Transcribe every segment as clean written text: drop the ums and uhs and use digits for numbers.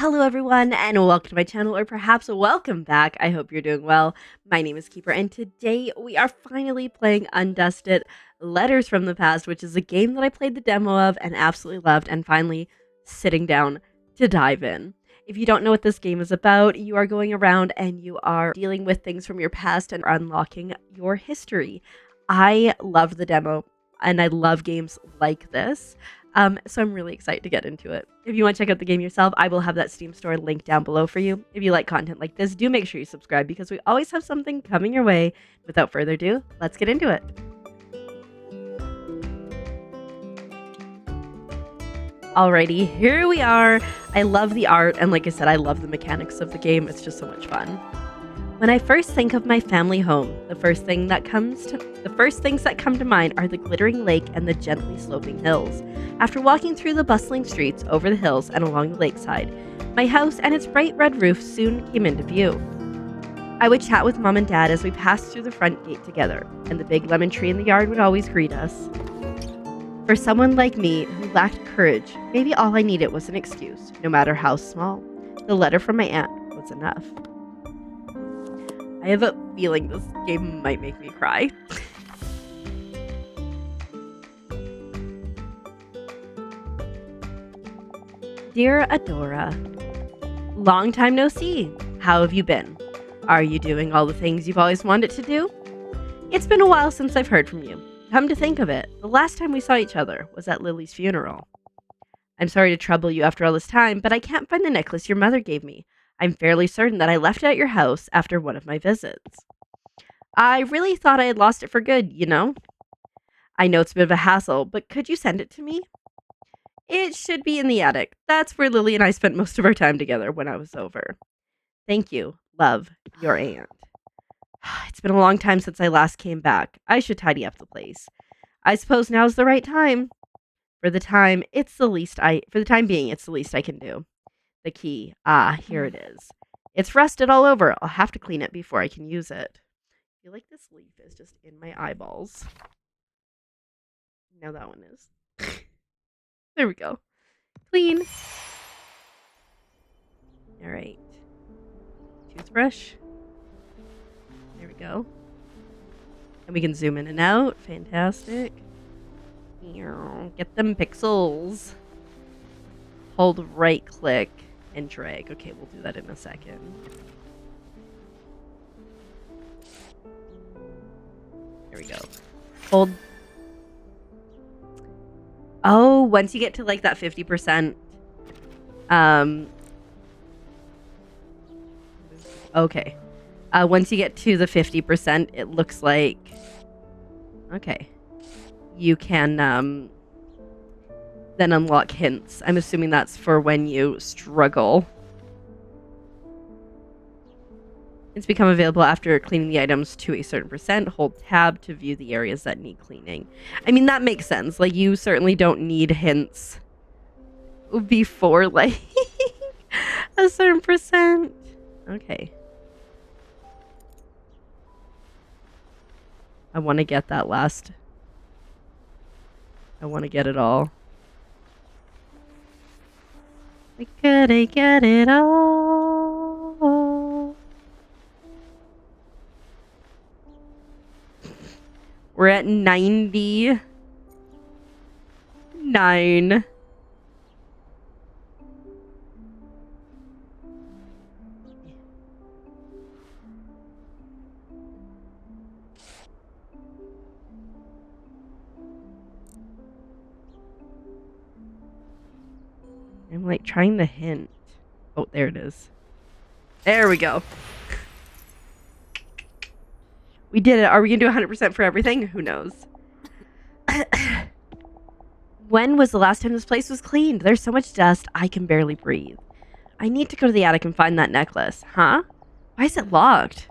Hello everyone and welcome to my channel, or perhaps welcome back. I hope you're doing well. My name is Keeper and today we are finally playing Undusted Letters from the Past, which is a game that I played the demo of and absolutely loved, and finally sitting down to dive in. If you don't know what this game is about, you are going around and you are dealing with things from your past and unlocking your history. I loved the demo and I love games like this. So I'm really excited to get into it. If you want to check out the game yourself, I will have that Steam store link down below for you. If you like content like this, do make sure you subscribe because we always have something coming your way. Without further ado, let's get into it. Alrighty, here we are. I love the art, and like I said, I love the mechanics of the game. It's just so much fun. When I first think of my family home, the first things that come to mind are the glittering lake and the gently sloping hills. After walking through the bustling streets, over the hills, and along the lakeside, my house and its bright red roof soon came into view. I would chat with Mom and Dad as we passed through the front gate together, and the big lemon tree in the yard would always greet us. For someone like me who lacked courage, maybe all I needed was an excuse, no matter how small. The letter from my aunt was enough. I have a feeling this game might make me cry. Dear Adora, long time no see. How have you been? Are you doing all the things you've always wanted to do? It's been a while since I've heard from you. Come to think of it, the last time we saw each other was at Lily's funeral. I'm sorry to trouble you after all this time, but I can't find the necklace your mother gave me. I'm fairly certain that I left it at your house after one of my visits. I really thought I had lost it for good, you know? I know it's a bit of a hassle, but could you send it to me? It should be in the attic. That's where Lily and I spent most of our time together when I was over. Thank you. Love, your aunt. It's been a long time since I last came back. I should tidy up the place. I suppose now's the right time. For the time being, it's the least I can do. The key. Ah, here it is. It's rusted all over. I'll have to clean it before I can use it. I feel like this leaf is just in my eyeballs. Now that one is. There we go. Clean. Alright. Toothbrush. There we go. And we can zoom in and out. Fantastic. Get them pixels. Hold right click and drag. Okay, we'll do that in a second. There we go. Hold. Oh, once you get to like that 50%. Okay. Once you get to the 50%, it looks like. Okay. You can then unlock hints. I'm assuming that's for when you struggle. It's become available after cleaning the items to a certain percent. Hold tab to view the areas that need cleaning. I mean, that makes sense. Like, you certainly don't need hints before, like, a certain percent. Okay. I want to get that last. I want to get it all. I gotta get it all. We're at 99. I'm like trying the hint. Oh, there it is. There we go. We did it. Are we going to do 100% for everything? Who knows? When was the last time this place was cleaned? There's so much dust, I can barely breathe. I need to go to the attic and find that necklace. Huh? Why is it locked?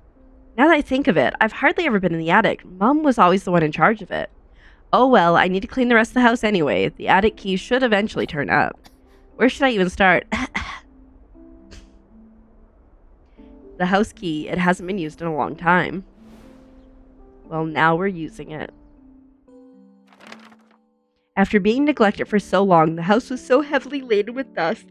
Now that I think of it, I've hardly ever been in the attic. Mom was always the one in charge of it. Oh well, I need to clean the rest of the house anyway. The attic key should eventually turn up. Where should I even start? The house key, it hasn't been used in a long time. Well, now we're using it. After being neglected for so long, the house was so heavily laden with dust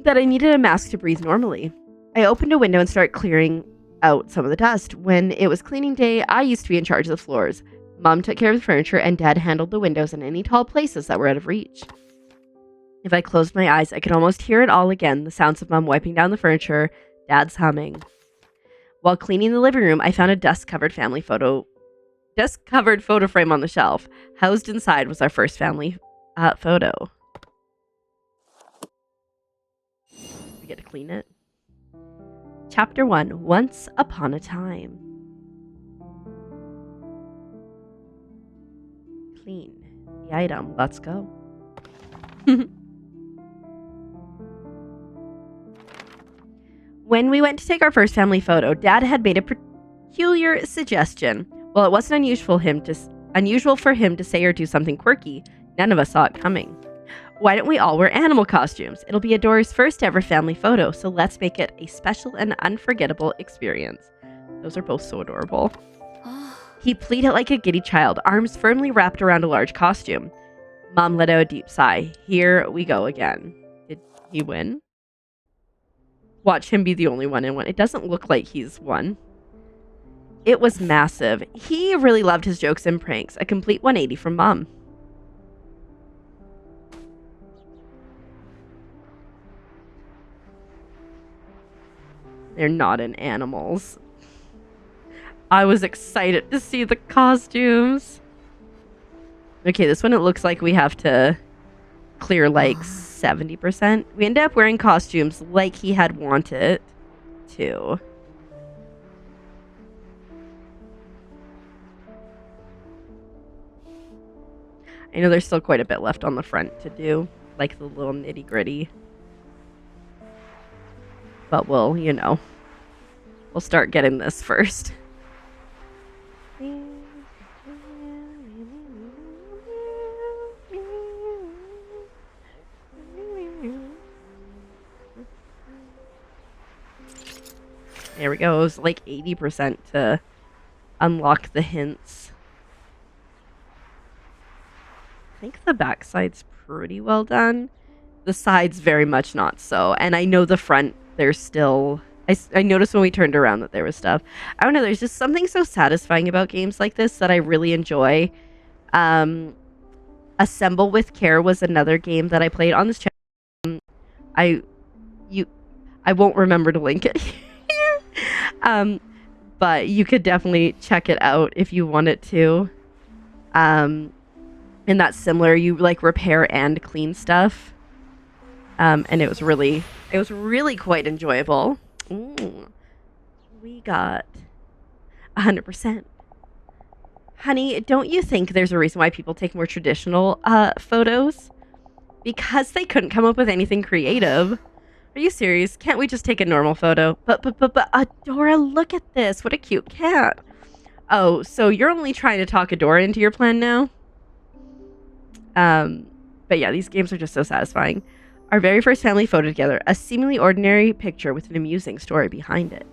that I needed a mask to breathe normally. I opened a window and started clearing out some of the dust. When it was cleaning day, I used to be in charge of the floors. Mom took care of the furniture, and Dad handled the windows and any tall places that were out of reach. If I closed my eyes, I could almost hear it all again, the sounds of Mom wiping down the furniture, Dad's humming. While cleaning the living room, I found a dust-covered photo frame on the shelf. Housed inside was our first family photo. We get to clean it. Chapter 1, Once Upon a Time. Clean the item. Let's go. When we went to take our first family photo, Dad had made a peculiar suggestion. While it wasn't unusual for him to say or do something quirky, none of us saw it coming. Why don't we all wear animal costumes? It'll be Adora's first ever family photo, so let's make it a special and unforgettable experience. Those are both so adorable. He pleaded like a giddy child, arms firmly wrapped around a large costume. Mom let out a deep sigh. Here we go again. Did he win? Watch him be the only one in one. It doesn't look like he's won. It was massive. He really loved his jokes and pranks. A complete 180 from Mom. They're not in animals. I was excited to see the costumes. Okay, this one it looks like we have to clear like 70%. We ended up wearing costumes like he had wanted to. I know there's still quite a bit left on the front to do, like the little nitty gritty. But we'll start getting this first. There we go. It was like 80% to unlock the hints. I think the backside's pretty well done. The side's very much not so. And I know the front, there's still... I noticed when we turned around that there was stuff. I don't know, there's just something so satisfying about games like this that I really enjoy. Assemble with Care was another game that I played on this channel. I won't remember to link it here. But you could definitely check it out if you wanted to. And that's similar. You like repair and clean stuff. And it was really quite enjoyable. Ooh, we got 100%. Honey, don't you think there's a reason why people take more traditional photos? Because they couldn't come up with anything creative. Are you serious? Can't we just take a normal photo? But Adora, look at this. What a cute cat. Oh, so you're only trying to talk Adora into your plan now? But yeah, these games are just so satisfying. Our very first family photo together, a seemingly ordinary picture with an amusing story behind it.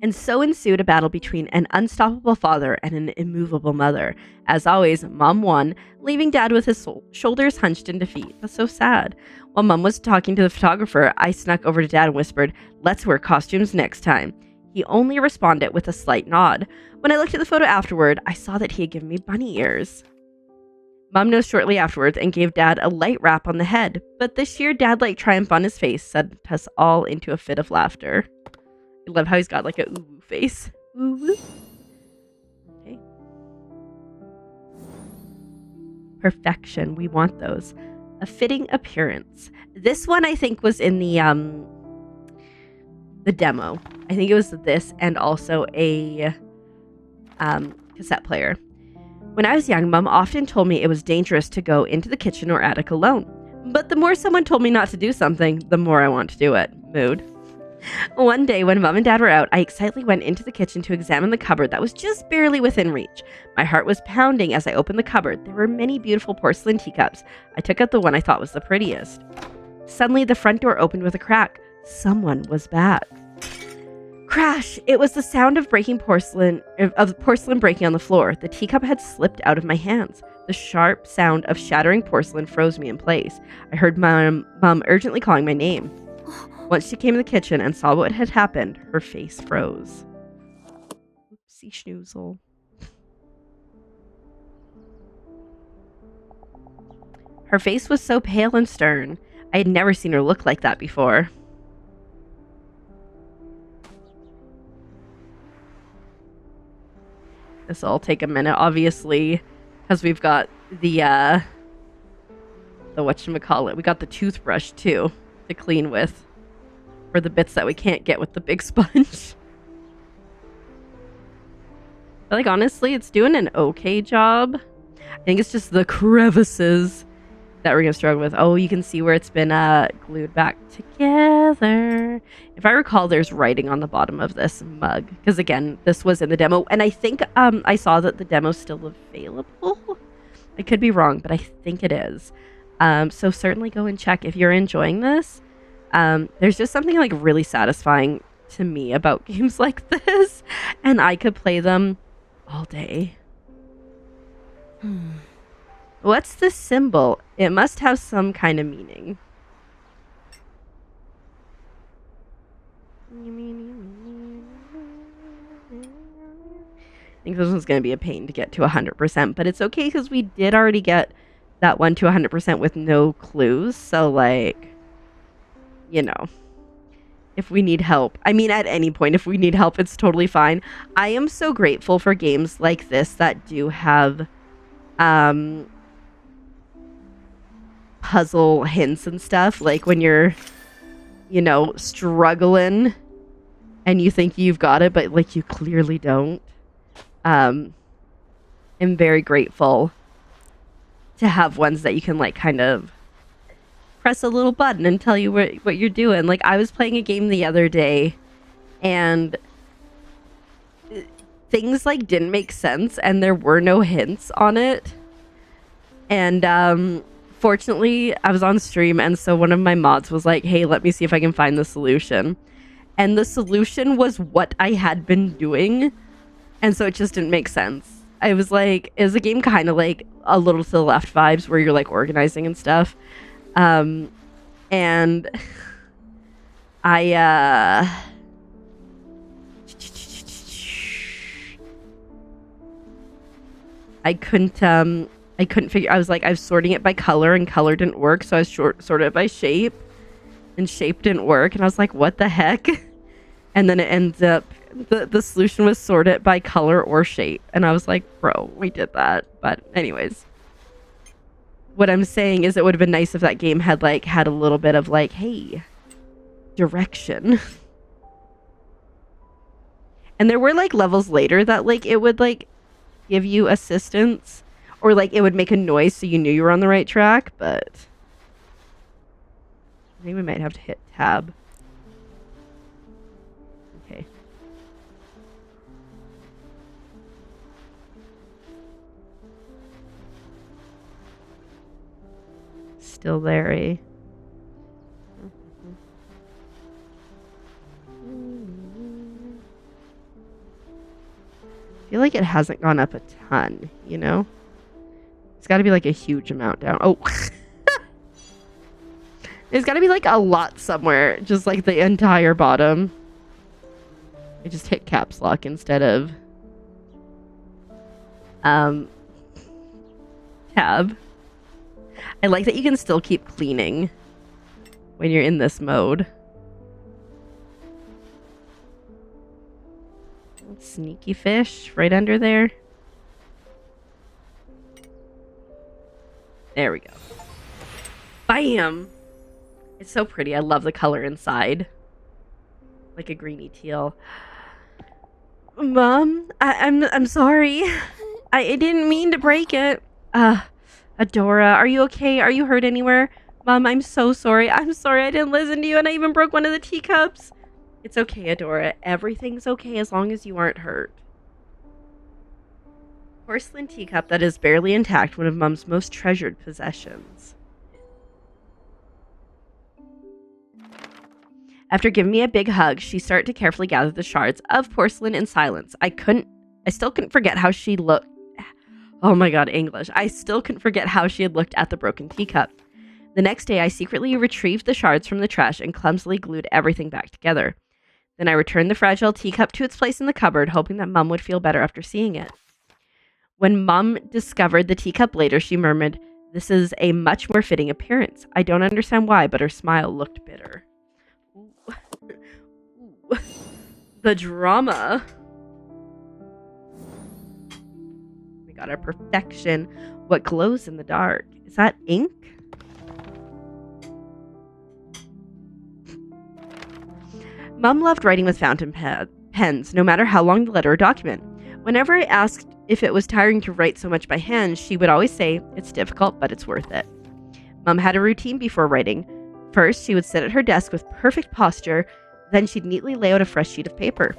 And so ensued a battle between an unstoppable father and an immovable mother. As always, Mom won, leaving Dad with his shoulders hunched in defeat. That's so sad. While Mom was talking to the photographer, I snuck over to Dad and whispered, "Let's wear costumes next time." He only responded with a slight nod. When I looked at the photo afterward, I saw that he had given me bunny ears. Mom noticed shortly afterwards and gave Dad a light rap on the head, but the sheer dad-like triumph on his face sent us all into a fit of laughter. I love how he's got like a ooh face. Ooh. Okay. Perfection. We want those. A fitting appearance. This one I think was in the demo. I think it was this and also a cassette player. When I was young, Mom often told me it was dangerous to go into the kitchen or attic alone. But the more someone told me not to do something, the more I want to do it. Mood. One day, when Mom and Dad were out, I excitedly went into the kitchen to examine the cupboard that was just barely within reach. My heart was pounding as I opened the cupboard. There were many beautiful porcelain teacups. I took out the one I thought was the prettiest. Suddenly, the front door opened with a crack. Someone was back. Crash! It was the sound of porcelain breaking on the floor. The teacup had slipped out of my hands. The sharp sound of shattering porcelain froze me in place. I heard Mom urgently calling my name. Once she came in the kitchen and saw what had happened, her face froze. Oopsie schnoozle. Her face was so pale and stern. I had never seen her look like that before. This will all take a minute, obviously, because we've got the whatchamacallit. We got the toothbrush, too, to clean with. For the bits that we can't get with the big sponge. But, like, honestly, it's doing an okay job. I think it's just the crevices that we're going to struggle with. Oh, you can see where it's been glued back together. If I recall, there's writing on the bottom of this mug. Because, again, this was in the demo. And I think I saw that the demo's still available. I could be wrong, but I think it is. So certainly go and check if you're enjoying this. There's just something, like, really satisfying to me about games like this. And I could play them all day. What's this symbol? It must have some kind of meaning. I think this one's going to be a pain to get to 100%, but it's okay because we did already get that one to 100% with no clues. So, like, you know, if we need help, I mean, at any point, if we need help, it's totally fine. I am so grateful for games like this that do have puzzle hints and stuff, like when you're, you know, struggling and you think you've got it, but, like, you clearly don't. I'm very grateful to have ones that you can, like, kind of press a little button and tell you what you're doing. Like, I was playing a game the other day and things, like, didn't make sense and there were no hints on it. And fortunately, I was on stream, and so one of my mods was like, hey, let me see if I can find the solution. And the solution was what I had been doing, and so it just didn't make sense. I was like, is a game kind of like a little to the left vibes where you're, like, organizing and stuff. And I couldn't figure. I was like, I was sorting it by color, and color didn't work, so I sorted it by shape, and shape didn't work, and I was like, what the heck? And then it ends up the solution was sort it by color or shape, and I was like, bro, we did that. But anyways, what I'm saying is it would have been nice if that game had, like, had a little bit of, like, hey, direction. And there were, like, levels later that, like, it would, like, give you assistance, or, like, it would make a noise so you knew you were on the right track, but I think we might have to hit tab. Okay. Still there, eh? I feel like it hasn't gone up a ton, you know? It's got to be, like, a huge amount down. Oh. There's got to be, like, a lot somewhere. Just, like, the entire bottom. I just hit caps lock instead of tab. I like that you can still keep cleaning when you're in this mode. Sneaky fish right under there. There we go. Bam! It's so pretty. I love the color inside. Like a greeny teal. Mom, I'm sorry. I didn't mean to break it. Adora, are you okay? Are you hurt anywhere? Mom, I'm so sorry. I'm sorry I didn't listen to you and I even broke one of the teacups. It's okay, Adora. Everything's okay as long as you aren't hurt. Porcelain teacup that is barely intact, one of Mom's most treasured possessions. After giving me a big hug, she started to carefully gather the shards of porcelain in silence. I still couldn't forget how she looked. Oh my god, English. I still couldn't forget how she had looked at the broken teacup. The next day, I secretly retrieved the shards from the trash and clumsily glued everything back together. Then I returned the fragile teacup to its place in the cupboard, hoping that Mum would feel better after seeing it. When Mum discovered the teacup later, she murmured, "This is a much more fitting appearance. I don't understand why, but her smile looked bitter." Ooh. Ooh. The drama. We got our perfection. What glows in the dark? Is that ink? Mum loved writing with fountain pens, no matter how long the letter or document. Whenever I asked if it was tiring to write so much by hand, she would always say, "It's difficult, but it's worth it." Mum had a routine before writing. First, she would sit at her desk with perfect posture, then she'd neatly lay out a fresh sheet of paper.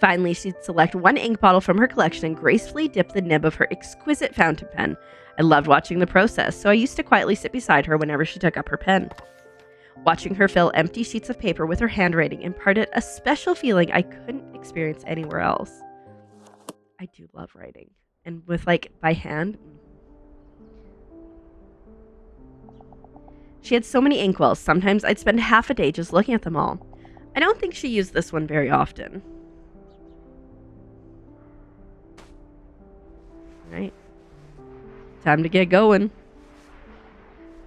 Finally, she'd select one ink bottle from her collection and gracefully dip the nib of her exquisite fountain pen. I loved watching the process, so I used to quietly sit beside her whenever she took up her pen. Watching her fill empty sheets of paper with her handwriting imparted a special feeling I couldn't experience anywhere else. I do love writing. And with, by hand. She had so many inkwells, sometimes I'd spend half a day just looking at them all. I don't think she used this one very often. Right. Time to get going.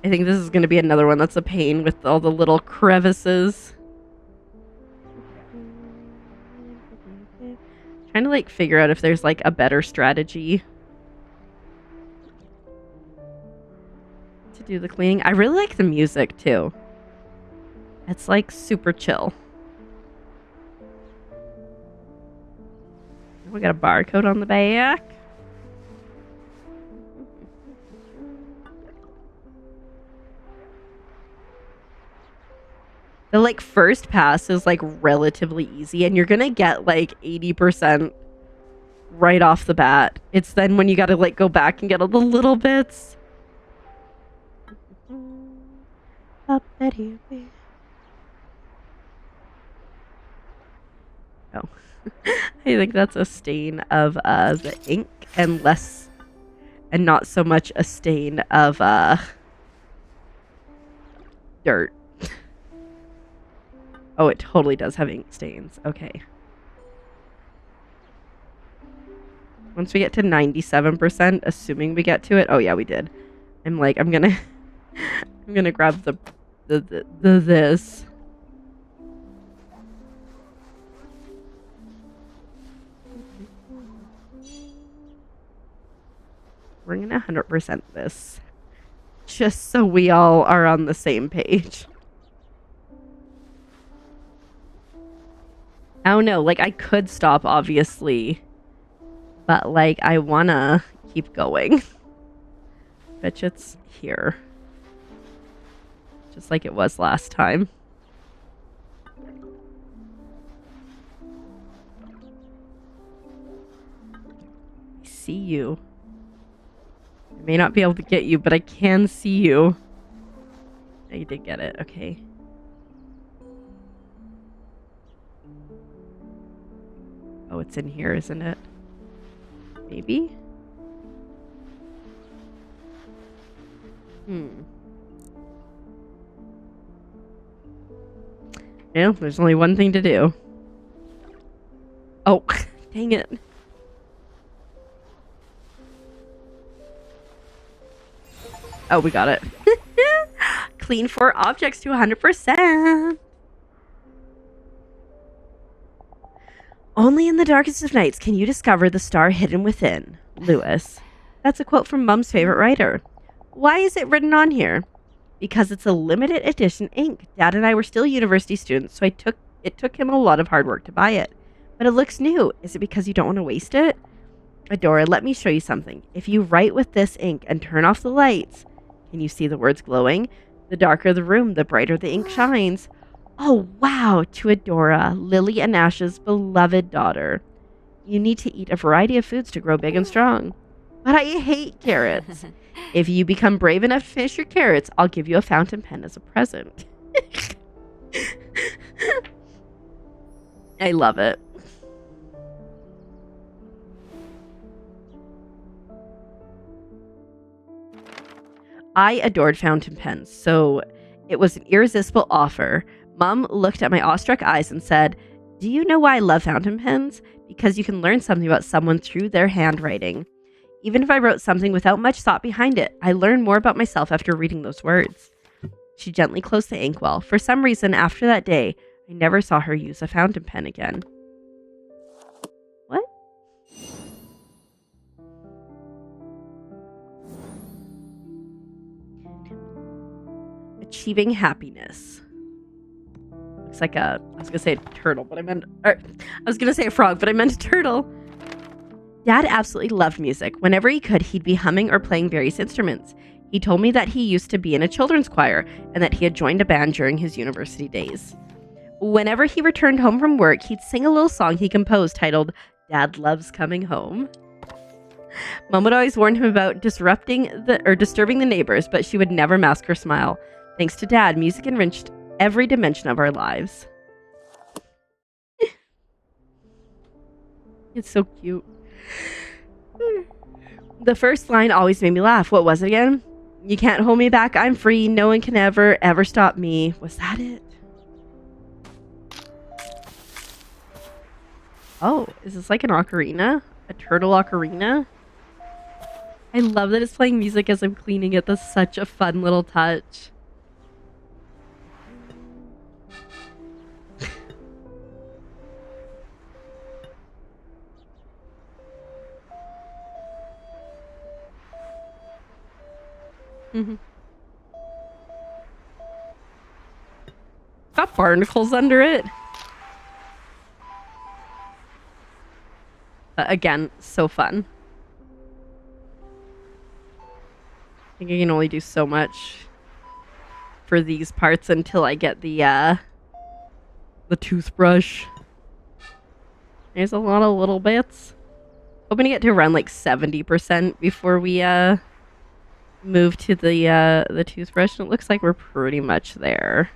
I think this is going to be another one that's a pain with all the little crevices. Trying to figure out if there's a better strategy to do the cleaning. I really like the music too. It's super chill. We got a barcode on the back. The first pass is relatively easy, and you're gonna get 80% right off the bat. It's then when you gotta go back and get all the little bits. Oh, I think that's a stain of the ink and not so much a stain of dirt. Oh, it totally does have ink stains. Okay. Once we get to 97%, assuming we get to it. Oh yeah, we did. I'm gonna I'm gonna grab the this. We're gonna 100% this. Just so we all are on the same page. I don't know, I could stop, obviously. But, I wanna keep going. Bet you it's here. Just like it was last time. I see you. I may not be able to get you, but I can see you. Oh, you did get it, okay. Oh, it's in here, isn't it? Maybe? Yeah, there's only one thing to do. Oh, dang it. Oh, we got it. Clean 4 objects to 100%. Only in the darkest of nights can you discover the star hidden within. Lewis. That's a quote from Mum's favorite writer. Why is it written on here? Because it's a limited edition ink. Dad and I were still university students, so it took him a lot of hard work to buy it. But it looks new. Is it because you don't want to waste it? Adora, let me show you something. If you write with this ink and turn off the lights, can you see the words glowing? The darker the room, the brighter the ink shines. Oh, wow, to Adora, Lily and Ash's beloved daughter. You need to eat a variety of foods to grow big and strong. But I hate carrots. If you become brave enough to finish your carrots, I'll give you a fountain pen as a present. I love it. I adored fountain pens, so it was an irresistible offer. Mom looked at my awestruck eyes and said, "Do you know why I love fountain pens? Because you can learn something about someone through their handwriting. Even if I wrote something without much thought behind it, I learned more about myself after reading those words." She gently closed the inkwell. For some reason, after that day, I never saw her use a fountain pen again. What? Achieving happiness. Looks like I was gonna say a turtle, but I was gonna say a frog, but I meant a turtle. Dad absolutely loved music. Whenever he could, he'd be humming or playing various instruments. He told me that he used to be in a children's choir and that he had joined a band during his university days. Whenever he returned home from work, he'd sing a little song he composed titled "Dad Loves Coming Home." Mom would always warn him about disturbing the neighbors, but she would never mask her smile. Thanks to Dad, music enriched every dimension of our lives. It's so cute. The first line always made me laugh. What was it again? "You can't hold me back. I'm free. No one can ever stop me." Was that it? Oh, is this like an ocarina? A turtle ocarina? I love that it's playing music as I'm cleaning it. That's such a fun little touch. Got barnacles under it. Again, so fun. I think I can only do so much for these parts until I get the toothbrush. There's a lot of little bits. Hoping to get to around like 70% before we move to the toothbrush. And it looks like we're pretty much there.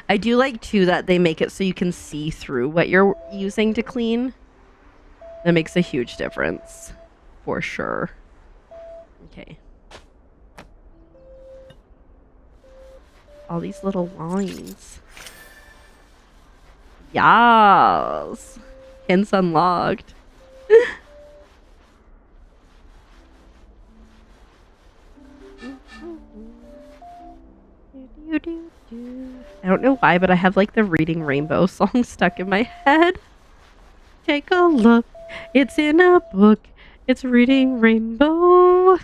I do like too that they make it so you can see through what you're using to clean. That makes a huge difference, for sure. Okay. All these little lines. Yes! Hints unlocked. I don't know why, but I have like the Reading Rainbow song stuck in my head. Take a look. It's in a book. It's Reading Rainbow.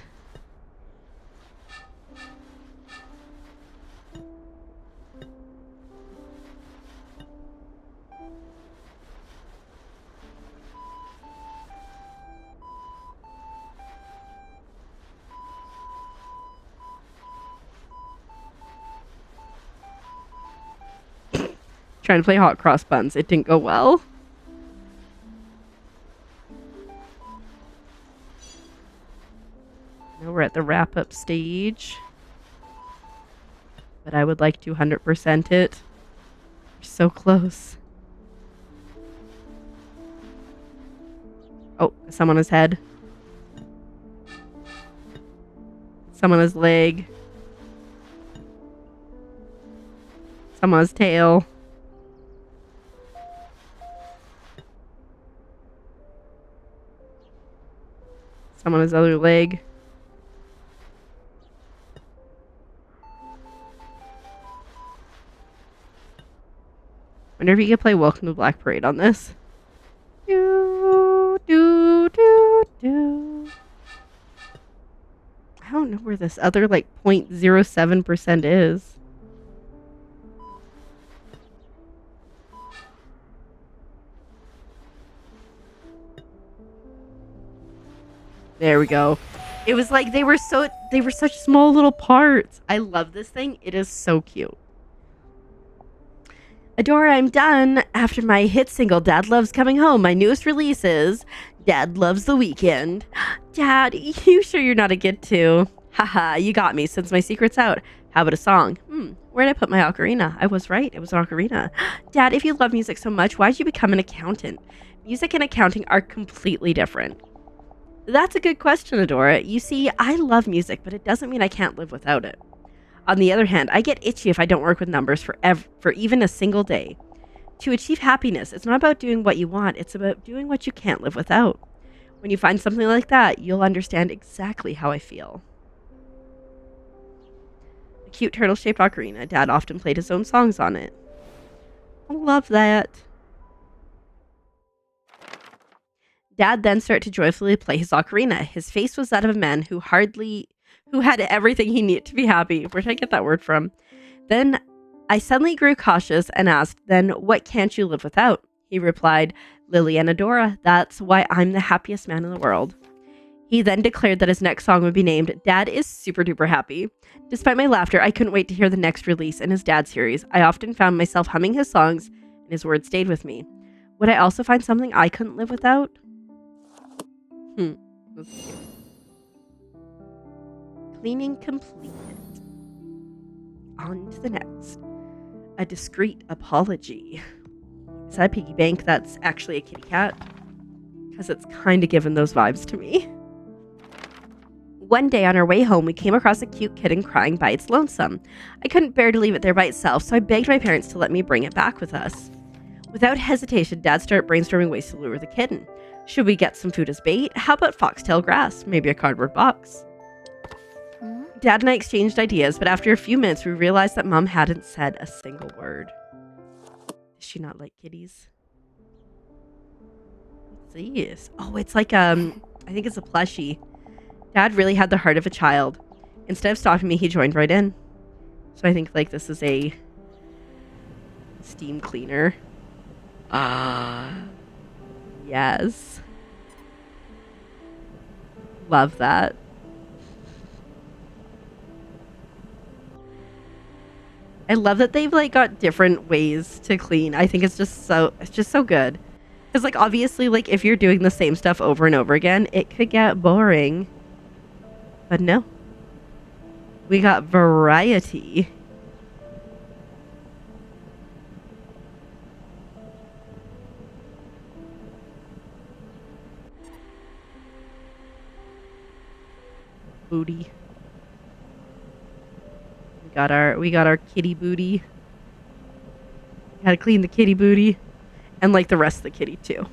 Trying to play hot cross buns. It didn't go well. Now we're at the wrap-up stage. But I would like to 100% it. We're so close. Oh, some on his head. Some on his leg. Some on his tail. Some on his other leg. Wonder if you could play Welcome to Black Parade on this. Do, do, do, do. I don't know where this other like 0.07% is. There we go. It was like they were such small little parts. I love this thing. It is so cute. Adora, I'm done. After my hit single, Dad Loves Coming Home, my newest release is Dad Loves the Weekend. Dad, you sure you're not a Git too? Haha, you got me since my secret's out. How about a song? Where'd I put my ocarina? I was right. It was an ocarina. Dad, if you love music so much, why'd you become an accountant? Music and accounting are completely different. That's a good question, Adora. You see, I love music, but it doesn't mean I can't live without it. On the other hand, I get itchy if I don't work with numbers for even a single day. To achieve happiness, it's not about doing what you want, it's about doing what you can't live without. When you find something like that, you'll understand exactly how I feel. A cute turtle-shaped ocarina. Dad often played his own songs on it. I love that. Dad then started to joyfully play his ocarina. His face was that of a man who had everything he needed to be happy. Where'd I get that word from? Then I suddenly grew cautious and asked, then what can't you live without? He replied, Lily and Adora. That's why I'm the happiest man in the world. He then declared that his next song would be named Dad is Super Duper Happy. Despite my laughter, I couldn't wait to hear the next release in his Dad series. I often found myself humming his songs, and his words stayed with me. Would I also find something I couldn't live without? Let's see. Cleaning completed. On to the next. A discreet apology. Is that a piggy bank? That's actually a kitty cat. Because it's kind of given those vibes to me. One day on our way home, we came across a cute kitten crying by its lonesome. I couldn't bear to leave it there by itself, so I begged my parents to let me bring it back with us. Without hesitation, Dad started brainstorming ways to lure the kitten. Should we get some food as bait? How about foxtail grass? Maybe a cardboard box? Dad and I exchanged ideas, but after a few minutes, we realized that Mom hadn't said a single word. Does she not like kitties? What's this? Oh, it's like, I think it's a plushie. Dad really had the heart of a child. Instead of stopping me, he joined right in. So I think, like, this is a steam cleaner. Yes. Love that. I love that they've like got different ways to clean. I think it's just so good. Because like obviously like if you're doing the same stuff over and over again, it could get boring. But no. We got variety. Booty. We got our kitty booty. Gotta clean the kitty booty. And like the rest of the kitty too.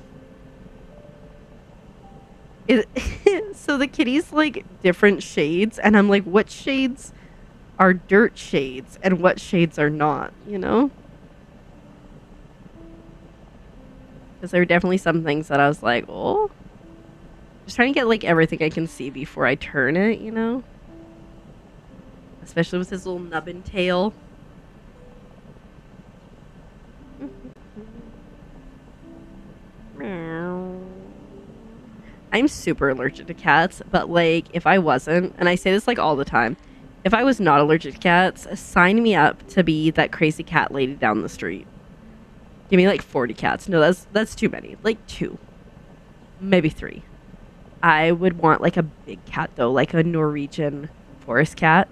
So the kitty's like different shades, and I'm like, what shades are dirt shades and what shades are not, you know? Because there were definitely some things that I was like, oh. Just trying to get like everything I can see before I turn it, you know? Especially with his little nubbin tail. I'm super allergic to cats, but like if I wasn't, and I say this like all the time, if I was not allergic to cats, sign me up to be that crazy cat lady down the street. Give me like 40 cats. No, that's too many. Like 2. Maybe 3. I would want like a big cat though, like a Norwegian forest cat.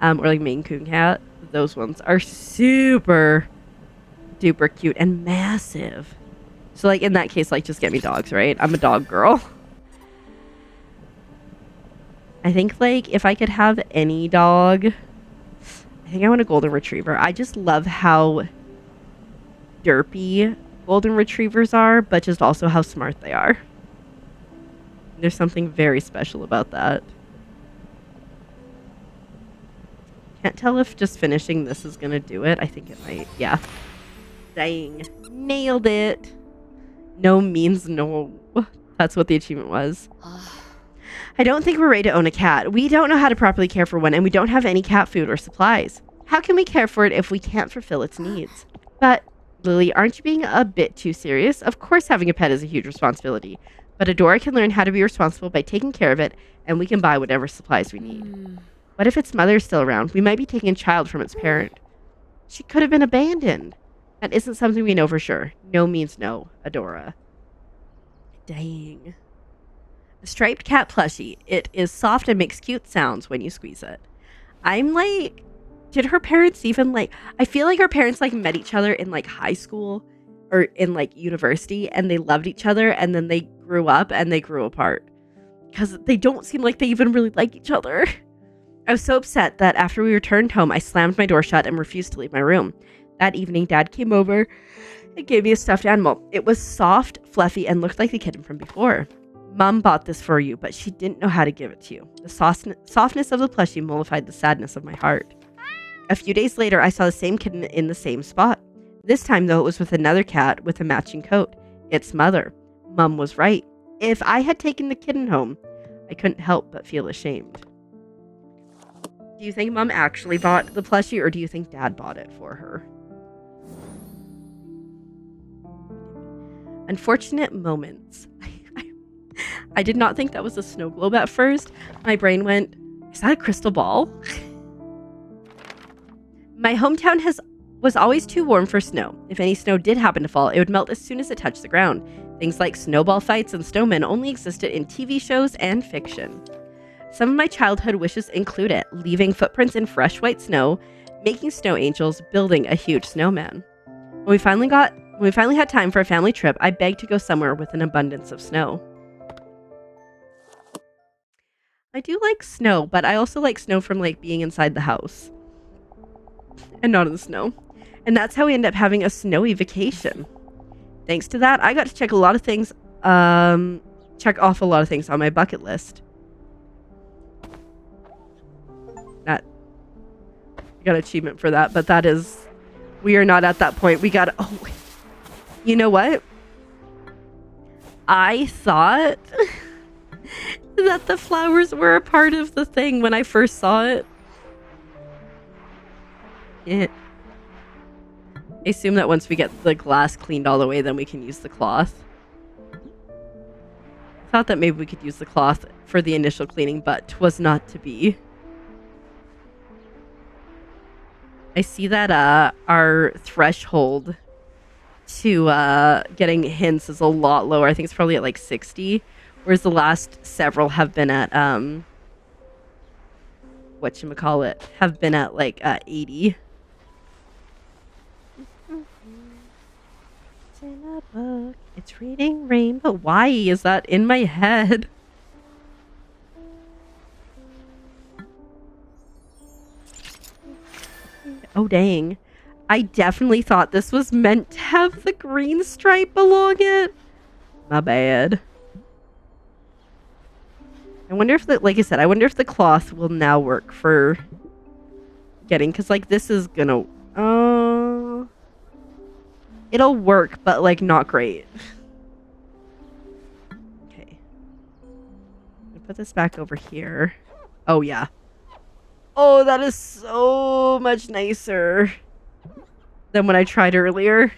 Or like Maine Coon cat. Those ones are super duper cute and massive. So like in that case, like just get me dogs, right? I'm a dog girl. I think like if I could have any dog, I think I want a golden retriever. I just love how derpy golden retrievers are, but just also how smart they are. There's something very special about that. Can't tell if just finishing this is gonna do it. I think it might. Yeah. Dang. Nailed it. No means no. That's what the achievement was. I don't think we're ready to own a cat. We don't know how to properly care for one, and we don't have any cat food or supplies. How can we care for it if we can't fulfill its needs? But, Lily, aren't you being a bit too serious? Of course having a pet is a huge responsibility. But Adora can learn how to be responsible by taking care of it, and we can buy whatever supplies we need. What if its mother is still around? We might be taking a child from its parent. She could have been abandoned. That isn't something we know for sure. No means no, Adora. Dang. A striped cat plushie. It is soft and makes cute sounds when you squeeze it. I'm like, did her parents even like, I feel like her parents like met each other in like high school or in like university, and they loved each other, and then they grew up and they grew apart. because they don't seem like they even really like each other. I was so upset that after we returned home, I slammed my door shut and refused to leave my room. That evening, Dad came over and gave me a stuffed animal. It was soft, fluffy, and looked like the kitten from before. Mom bought this for you, but she didn't know how to give it to you. The softness of the plushie mollified the sadness of my heart. A few days later, I saw the same kitten in the same spot. This time, though, it was with another cat with a matching coat. Its mother. Mom was right. If I had taken the kitten home, I couldn't help but feel ashamed. Do you think Mom actually bought the plushie, or do you think Dad bought it for her? Unfortunate moments. I did not think that was a snow globe at first. My brain went, is that a crystal ball? My hometown was always too warm for snow. If any snow did happen to fall, it would melt as soon as it touched the ground. Things like snowball fights and snowmen only existed in TV shows and fiction. Some of my childhood wishes include it, leaving footprints in fresh white snow, making snow angels, building a huge snowman. When we finally had time for a family trip, I begged to go somewhere with an abundance of snow. I do like snow, but I also like snow from like being inside the house and not in the snow. And that's how we end up having a snowy vacation. Thanks to that, I got to check a lot of things, check off a lot of things on my bucket list. I got an achievement for that, but we are not at that point. Oh, you know what? I thought that the flowers were a part of the thing when I first saw it. I assume that once we get the glass cleaned all the way, then we can use the cloth. I thought that maybe we could use the cloth for the initial cleaning, but 'twas not to be. I see that our threshold to getting hints is a lot lower. I think it's probably at like 60, whereas the last several have been at have been at like 80. It's in a book. It's reading rain, but why is that in my head? Oh, dang. I definitely thought this was meant to have the green stripe along it. My bad. I wonder if like I said, I wonder if the cloth will now work for getting, because like this is gonna, it'll work, but like not great. Okay. I'm gonna put this back over here. Oh, yeah. Oh, that is so much nicer than when I tried earlier.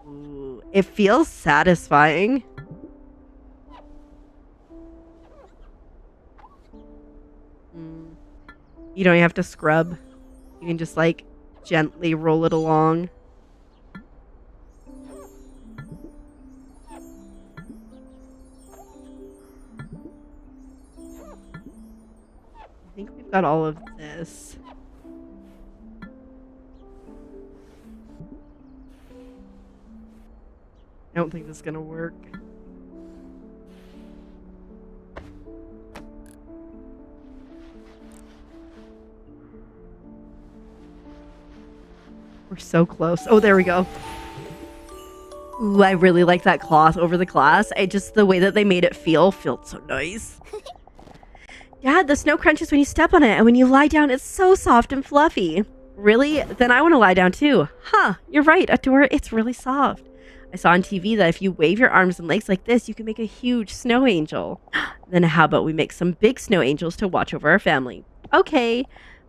Ooh, it feels satisfying. You don't have to scrub. You can just like gently roll it along. I think we've got all of this. I don't think this is gonna work. We're so close. Oh, there we go. Ooh, I really like that cloth over the glass. The way that they made it felt so nice. Dad, the snow crunches when you step on it, and when you lie down, it's so soft and fluffy. Really? Then I want to lie down too. Huh, you're right, Adora, it's really soft. I saw on TV that if you wave your arms and legs like this, you can make a huge snow angel. Then how about we make some big snow angels to watch over our family? Okay,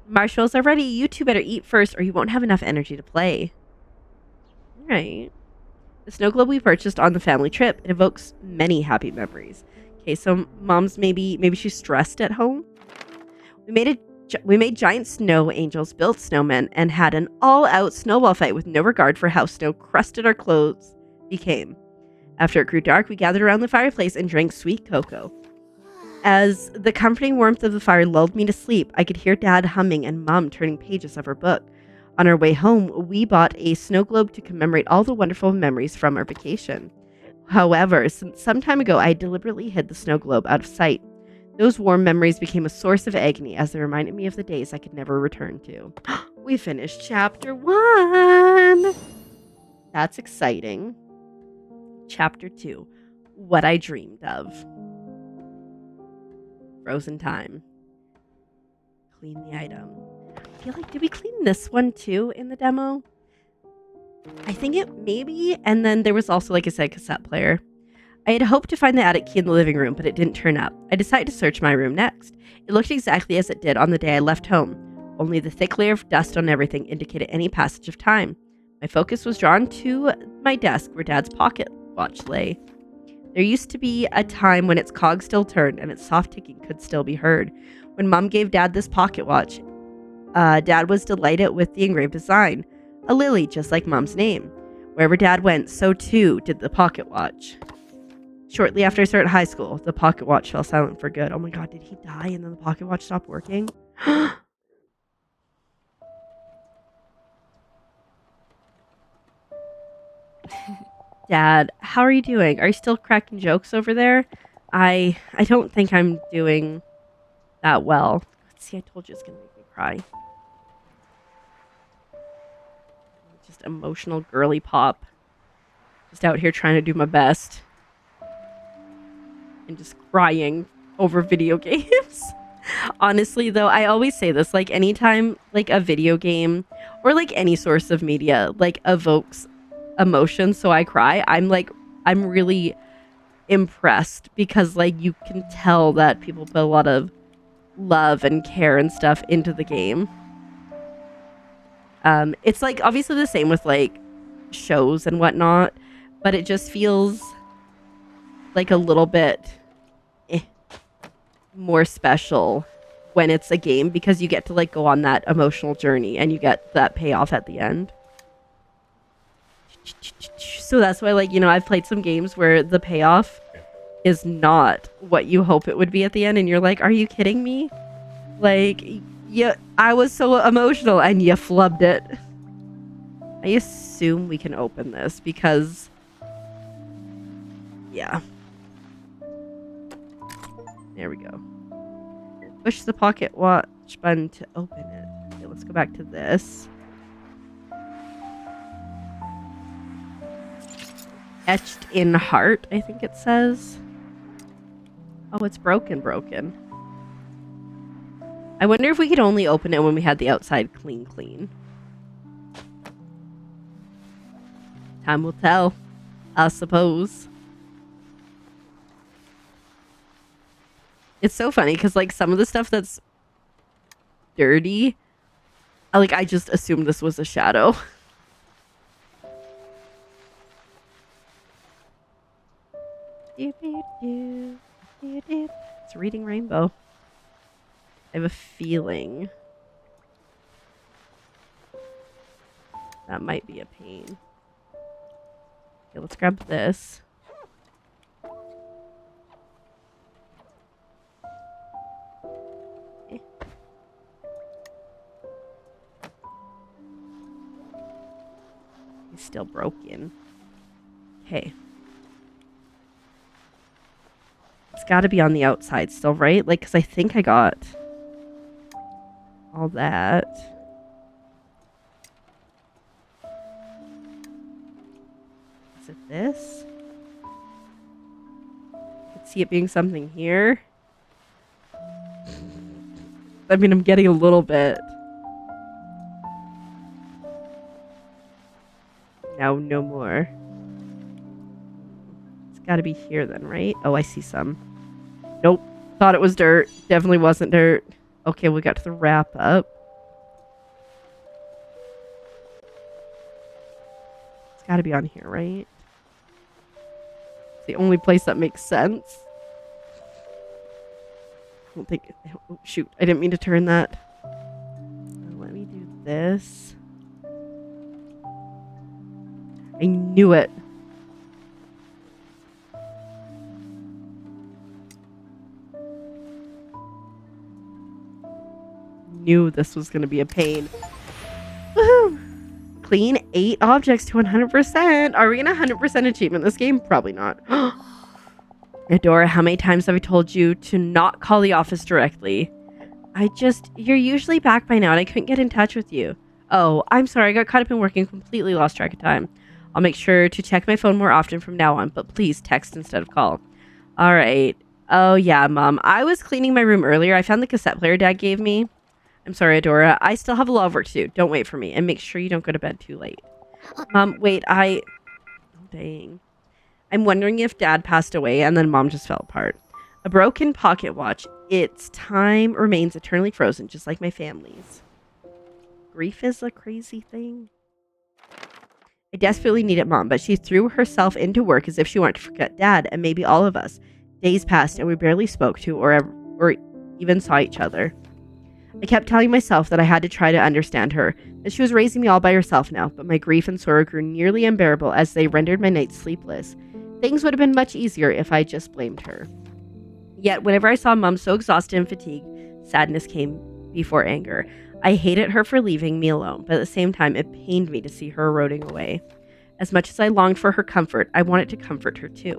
marshmallows are ready. You two better eat first, or you won't have enough energy to play. All right. The snow globe we purchased on the family trip. It evokes many happy memories. Okay, so Mom's maybe she's stressed at home. We made giant snow angels, built snowmen, and had an all-out snowball fight with no regard for how snow-crusted our clothes became. After it grew dark, we gathered around the fireplace and drank sweet cocoa. As the comforting warmth of the fire lulled me to sleep, I could hear Dad humming and Mom turning pages of her book. On our way home, we bought a snow globe to commemorate all the wonderful memories from our vacation. However, since some time ago, I deliberately hid the snow globe out of sight. Those warm memories became a source of agony as they reminded me of the days I could never return to. We finished chapter 1! That's exciting. Chapter 2. What I Dreamed of. Frozen time. Clean the item. I feel like, did we clean this one too in the demo? I think it maybe, and then there was also, like I said, cassette player. I had hoped to find the attic key in the living room, but it didn't turn up. I decided to search my room next. It looked exactly as it did on the day I left home. Only the thick layer of dust on everything indicated any passage of time. My focus was drawn to my desk where Dad's pocket watch lay. There used to be a time when its cog still turned and its soft ticking could still be heard. When Mom gave Dad this pocket watch, Dad was delighted with the engraved design. A lily, just like Mom's name. Wherever Dad went, so too did the pocket watch. Shortly after I started high school, the pocket watch fell silent for good. Oh my god, did he die and then the pocket watch stopped working? Dad, how are you doing? Are you still cracking jokes over there? I don't think I'm doing that well. Let's see, I told you it's gonna make me cry. Just emotional girly pop. Just out here trying to do my best. And just crying over video games. Honestly, though, I always say this, like, anytime, like, a video game or, like, any source of media, like, evokes emotion, so I cry, I'm really impressed because, like, you can tell that people put a lot of love and care and stuff into the game. It's, like, obviously the same with, like, shows and whatnot, but it just feels like a little bit more special when it's a game because you get to, like, go on that emotional journey and you get that payoff at the end. So that's why, like, you know, I've played some games where the payoff is not what you hope it would be at the end and you're like, are you kidding me? Like, yeah, I was so emotional and you flubbed it. I assume we can open this because, yeah. There we go. Push the pocket watch button to open it. Okay, let's go back to this. Etched in heart, I think it says. Oh, it's broken. I wonder if we could only open it when we had the outside clean. Time will tell, I suppose. It's so funny because, like, some of the stuff that's dirty, I just assumed this was a shadow. It's reading rainbow. I have a feeling that might be a pain. Okay, let's grab this. Okay. He's still broken. Okay. It's got to be on the outside still, right? Like, because I think I got all that. Is it this? I could see it being something here. I mean, I'm getting a little bit. Now, no more. It's got to be here then, right? Oh, I see some. Nope. Thought it was dirt. Definitely wasn't dirt. Okay, we got to the wrap up. It's got to be on here, right? It's the only place that makes sense. I don't think... Oh, shoot. I didn't mean to turn that. Let me do this. I knew it. Knew this was going to be a pain. Woohoo! Clean 8 objects to 100%. Are we gonna 100% achievement this game? Probably not. Adora, how many times have I told you to not call the office directly? You're usually back by now and I couldn't get in touch with you. Oh, I'm sorry. I got caught up in working, completely lost track of time. I'll make sure to check my phone more often from now on, but please text instead of call. All right. Oh, yeah, Mom. I was cleaning my room earlier. I found the cassette player Dad gave me. I'm sorry, Adora. I still have a lot of work to do. Don't wait for me. And make sure you don't go to bed too late. Wait, Oh, dang. I'm wondering if Dad passed away and then Mom just fell apart. A broken pocket watch. Its time remains eternally frozen, just like my family's. Grief is a crazy thing. I desperately needed Mom, but she threw herself into work as if she wanted to forget Dad and maybe all of us. Days passed and we barely spoke to or even saw each other. I kept telling myself that I had to try to understand her, that she was raising me all by herself now, but my grief and sorrow grew nearly unbearable as they rendered my nights sleepless. Things would have been much easier if I just blamed her. Yet, whenever I saw Mom so exhausted and fatigued, sadness came before anger. I hated her for leaving me alone, but at the same time, it pained me to see her eroding away. As much as I longed for her comfort, I wanted to comfort her too.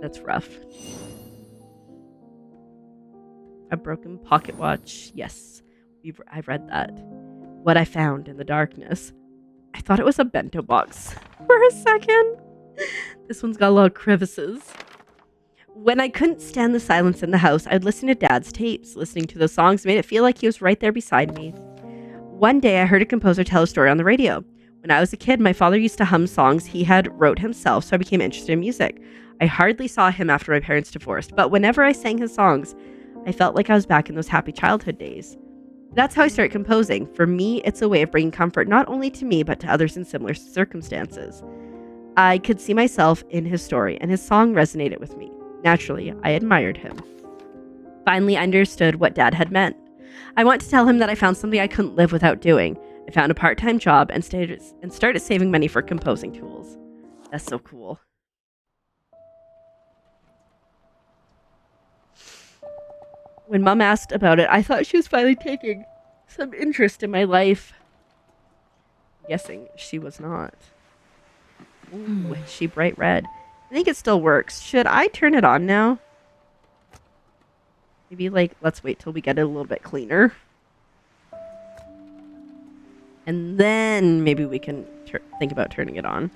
That's rough. A broken pocket watch. Yes, I've read that. What I found in the darkness. I thought it was a bento box for a second. This one's got a lot of crevices. When I couldn't stand the silence in the house, I'd listen to Dad's tapes. Listening to the songs made it feel like he was right there beside me. One day, I heard a composer tell a story on the radio. When I was a kid, my father used to hum songs he had wrote himself, so I became interested in music. I hardly saw him after my parents divorced, but whenever I sang his songs, I felt like I was back in those happy childhood days. That's how I started composing. For me, it's a way of bringing comfort not only to me, but to others in similar circumstances. I could see myself in his story, and his song resonated with me. Naturally, I admired him. Finally, I understood what Dad had meant. I want to tell him that I found something I couldn't live without doing. I found a part-time job and started saving money for composing tools. That's so cool. When Mom asked about it, I thought she was finally taking some interest in my life. Guessing she was not. Ooh, she bright red. I think it still works. Should I turn it on now? Maybe, let's wait till we get it a little bit cleaner. And then maybe we can think about turning it on.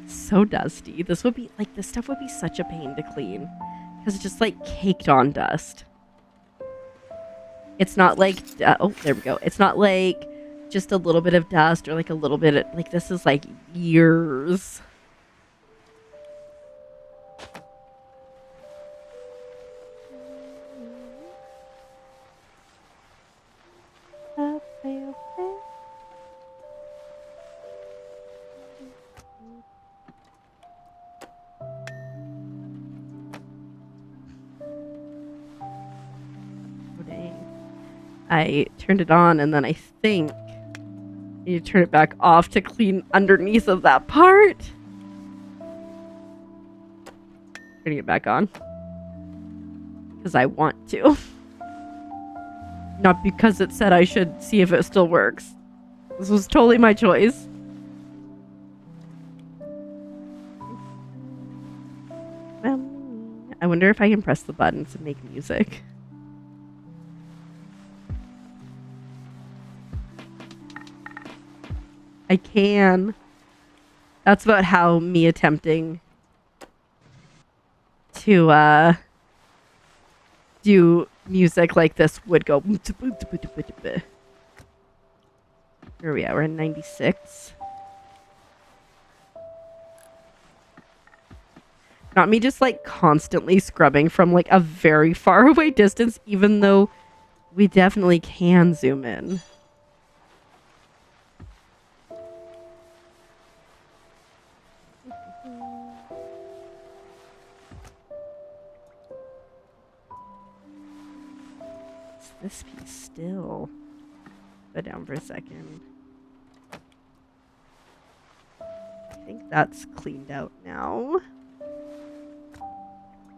So dusty. This stuff would be such a pain to clean. Because it's just caked on dust. It's not oh, there we go. It's not just a little bit of dust or a little bit of, this is years. I turned it on and then I think I need to turn it back off to clean underneath of that part. Turning it back on. Because I want to. Not because it said I should see if it still works. This was totally my choice. I wonder if I can press the buttons and make music. I can. That's about how me attempting to do music like this would go. Where are we at? We're in 96. Not me just constantly scrubbing from a very far away distance, even though we definitely can zoom in. This piece still. Go down for a second. think that's cleaned out now.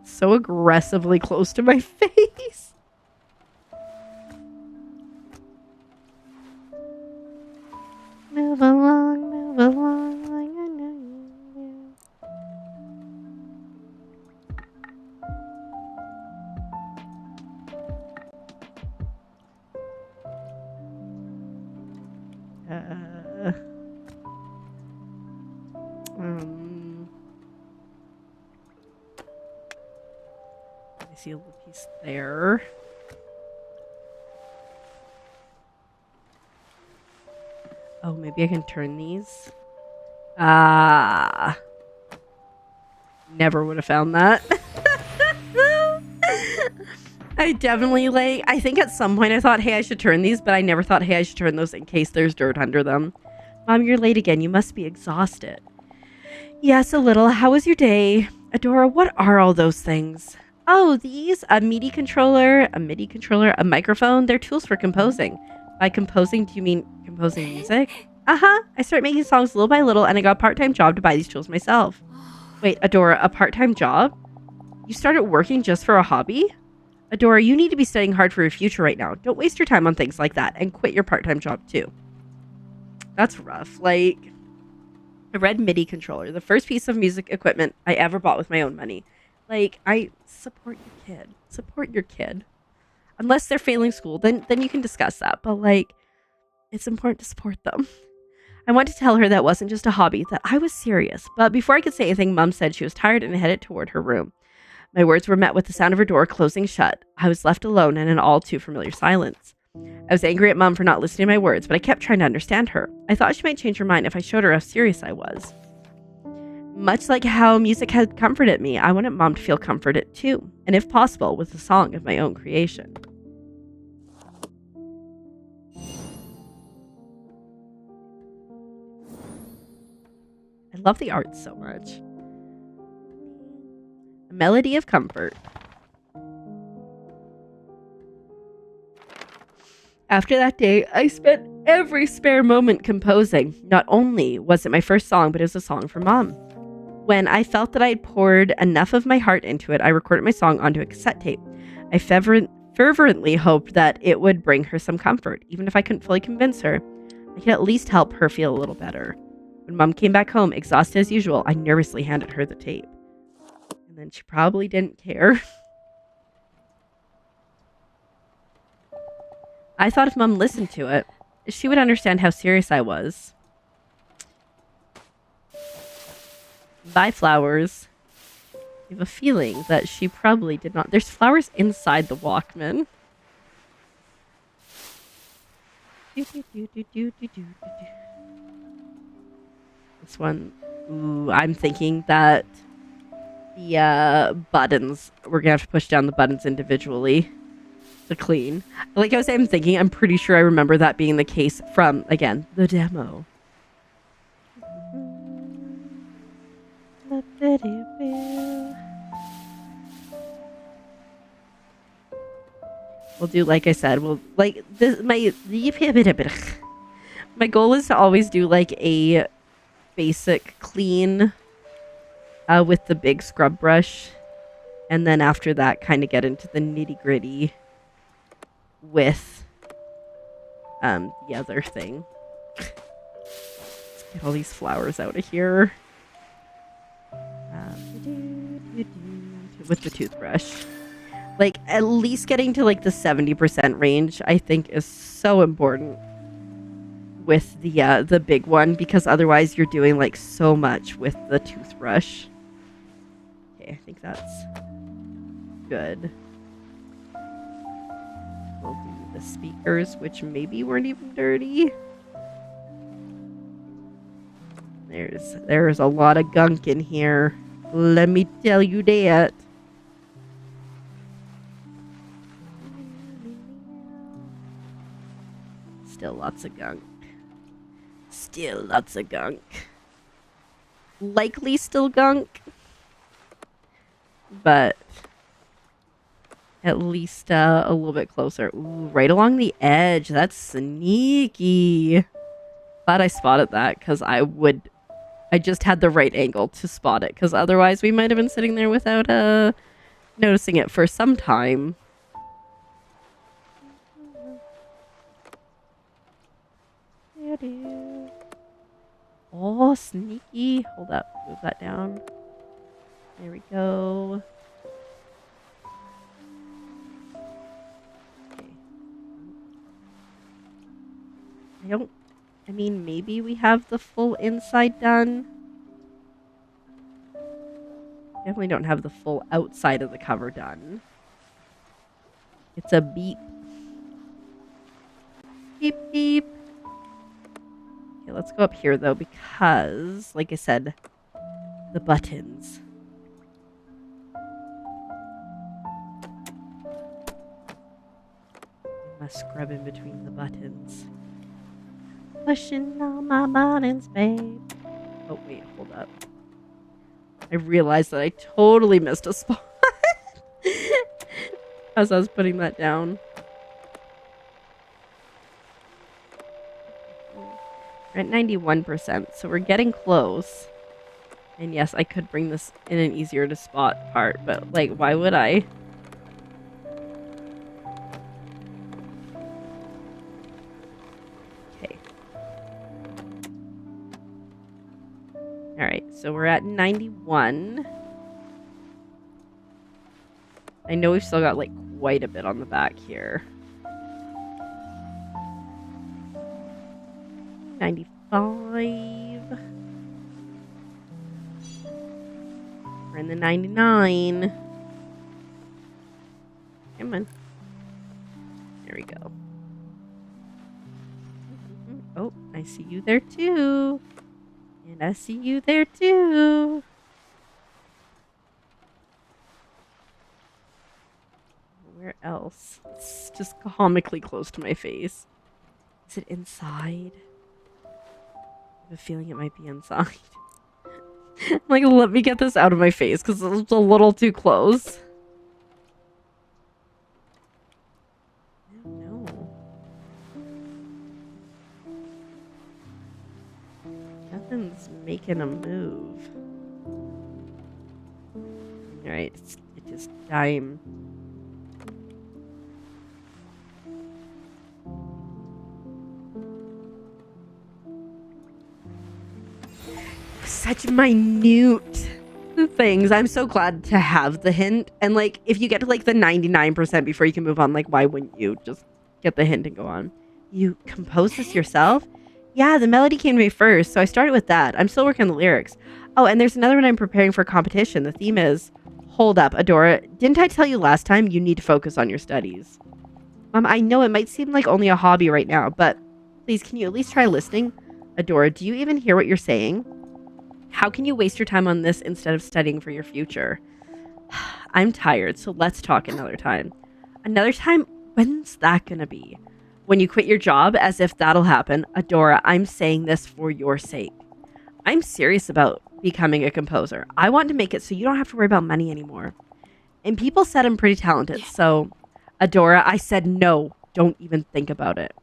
So aggressively close to my face. Move along, move along, like I know you do. I see a little piece there. Oh, maybe I can turn these. Never would have found that. I definitely I think at some point I thought, hey, I should turn these, but I never thought, hey, I should turn those in case there's dirt under them. Mom, you're late again. You must be exhausted. Yes, a little. How was your day? Adora, what are all those things? Oh, these? A MIDI controller, a microphone. They're tools for composing. By composing, do you mean composing music? Uh-huh. I started making songs little by little, and I got a part-time job to buy these tools myself. Wait, Adora, a part-time job? You started working just for a hobby? Adora, you need to be studying hard for your future right now. Don't waste your time on things like that, and quit your part-time job, too. That's rough. A red MIDI controller, the first piece of music equipment I ever bought with my own money. I support your kid. Support your kid. Unless they're failing school, then you can discuss that. But, it's important to support them. I wanted to tell her that wasn't just a hobby, that I was serious. But before I could say anything, Mom said she was tired and headed toward her room. My words were met with the sound of her door closing shut. I was left alone in an all too familiar silence. I was angry at Mom for not listening to my words, but I kept trying to understand her. I thought she might change her mind if I showed her how serious I was. Much like how music had comforted me, I wanted Mom to feel comforted too, and if possible, with a song of my own creation. I love the art so much. A melody of comfort. After that day, I spent every spare moment composing. Not only was it my first song, but it was a song for Mom. When I felt that I had poured enough of my heart into it, I recorded my song onto a cassette tape. I fervently hoped that it would bring her some comfort. Even if I couldn't fully convince her, I could at least help her feel a little better. When Mom came back home, exhausted as usual, I nervously handed her the tape. And then she probably didn't care. I thought if Mom listened to it, she would understand how serious I was. Buy flowers. I have a feeling that she probably did not. There's flowers inside the Walkman. This one. Ooh, I'm thinking that the buttons, we're gonna have to push down the buttons individually to clean. Like I was saying, I'm pretty sure I remember that being the case from, again, the demo. We'll do, like I said, my goal is to always do a basic clean with the big scrub brush, and then after that kind of get into the nitty gritty with the other thing. Let's get all these flowers out of here. With the toothbrush. At least getting to the 70% range, I think, is so important with the big one, because otherwise you're doing so much with the toothbrush. Okay, I think that's good. We'll do the speakers, which maybe weren't even dirty. There's a lot of gunk in here. Let me tell you that. Still lots of gunk. Still lots of gunk. Likely still gunk. But at least a little bit closer. Ooh, right along the edge. That's sneaky. Glad I spotted that, because I would I just had the right angle to spot it, because otherwise we might have been sitting there without noticing it for some time. Oh, sneaky. Hold up. Move that down. There we go. Okay. I mean, maybe we have the full inside done. Definitely don't have the full outside of the cover done. It's a beep. Beep, beep. Okay, let's go up here, though, because, like I said, the buttons. I must scrub in between the buttons. Pushing all my buttons, babe. Oh, wait, hold up. I realized that I totally missed a spot as I was putting that down. We're at 91%, so we're getting close. And yes, I could bring this in an easier to spot part, but like, why would I? Okay. Alright, so we're at 91. I know we've still got like quite a bit on the back here. 95. We're in the 99. Come on. There we go. Oh, I see you there too. And I see you there too. Where else? It's just comically close to my face. Is it inside? I have a feeling it might be inside. Like, let me get this out of my face because it's a little too close. I don't know. Nothing's making a move. Alright, it just time. Such minute things. I'm so glad to have the hint. And like, if you get to like the 99% before you can move on, like, why wouldn't you just get the hint and go on? You composed this yourself? Yeah, the melody came to me first, so I started with that. I'm still working on the lyrics. Oh, and there's another one I'm preparing for competition. The theme is, hold up, Adora, didn't I tell you last time you need to focus on your studies? I know it might seem like only a hobby right now, but please, can you at least try listening? Adora, do you even hear what you're saying? How can you waste your time on this instead of studying for your future? I'm tired, so let's talk another time. Another time? When's that gonna be? When you quit your job, as if that'll happen. Adora, I'm saying this for your sake. I'm serious about becoming a composer. I want to make it so you don't have to worry about money anymore. And people said I'm pretty talented, so... Adora, I said no. Don't even think about it.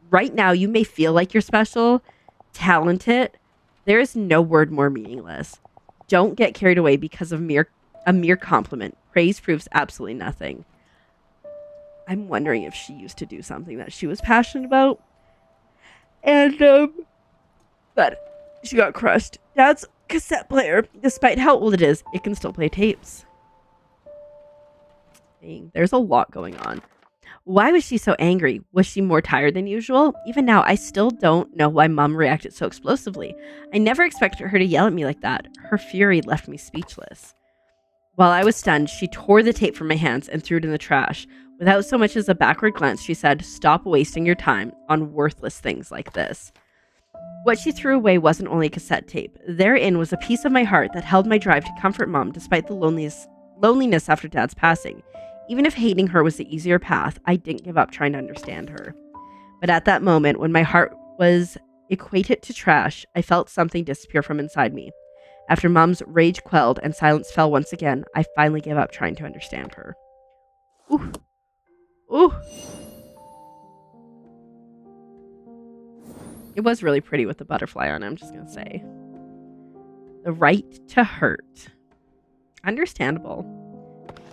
Right now, you may feel like you're special, talented. There is no word more meaningless. Don't get carried away because of a mere compliment. Praise proves absolutely nothing. I'm wondering if she used to do something that she was passionate about. And, that she got crushed. Dad's cassette player, despite how old it is, it can still play tapes. Dang, there's a lot going on. Why was she so angry? Was she more tired than usual? Even now, I still don't know why Mom reacted so explosively. I never expected her to yell at me like that. Her fury left me speechless. While I was stunned, she tore the tape from my hands and threw it in the trash. Without so much as a backward glance, she said, "Stop wasting your time on worthless things like this." What she threw away wasn't only cassette tape. Therein was a piece of my heart that held my drive to comfort Mom despite the loneliness after Dad's passing. Even if hating her was the easier path, I didn't give up trying to understand her. But at that moment, when my heart was equated to trash, I felt something disappear from inside me. After Mom's rage quelled and silence fell once again, I finally gave up trying to understand her. Ooh. Ooh. It was really pretty with the butterfly on it, I'm just going to say. The right to hurt. Understandable.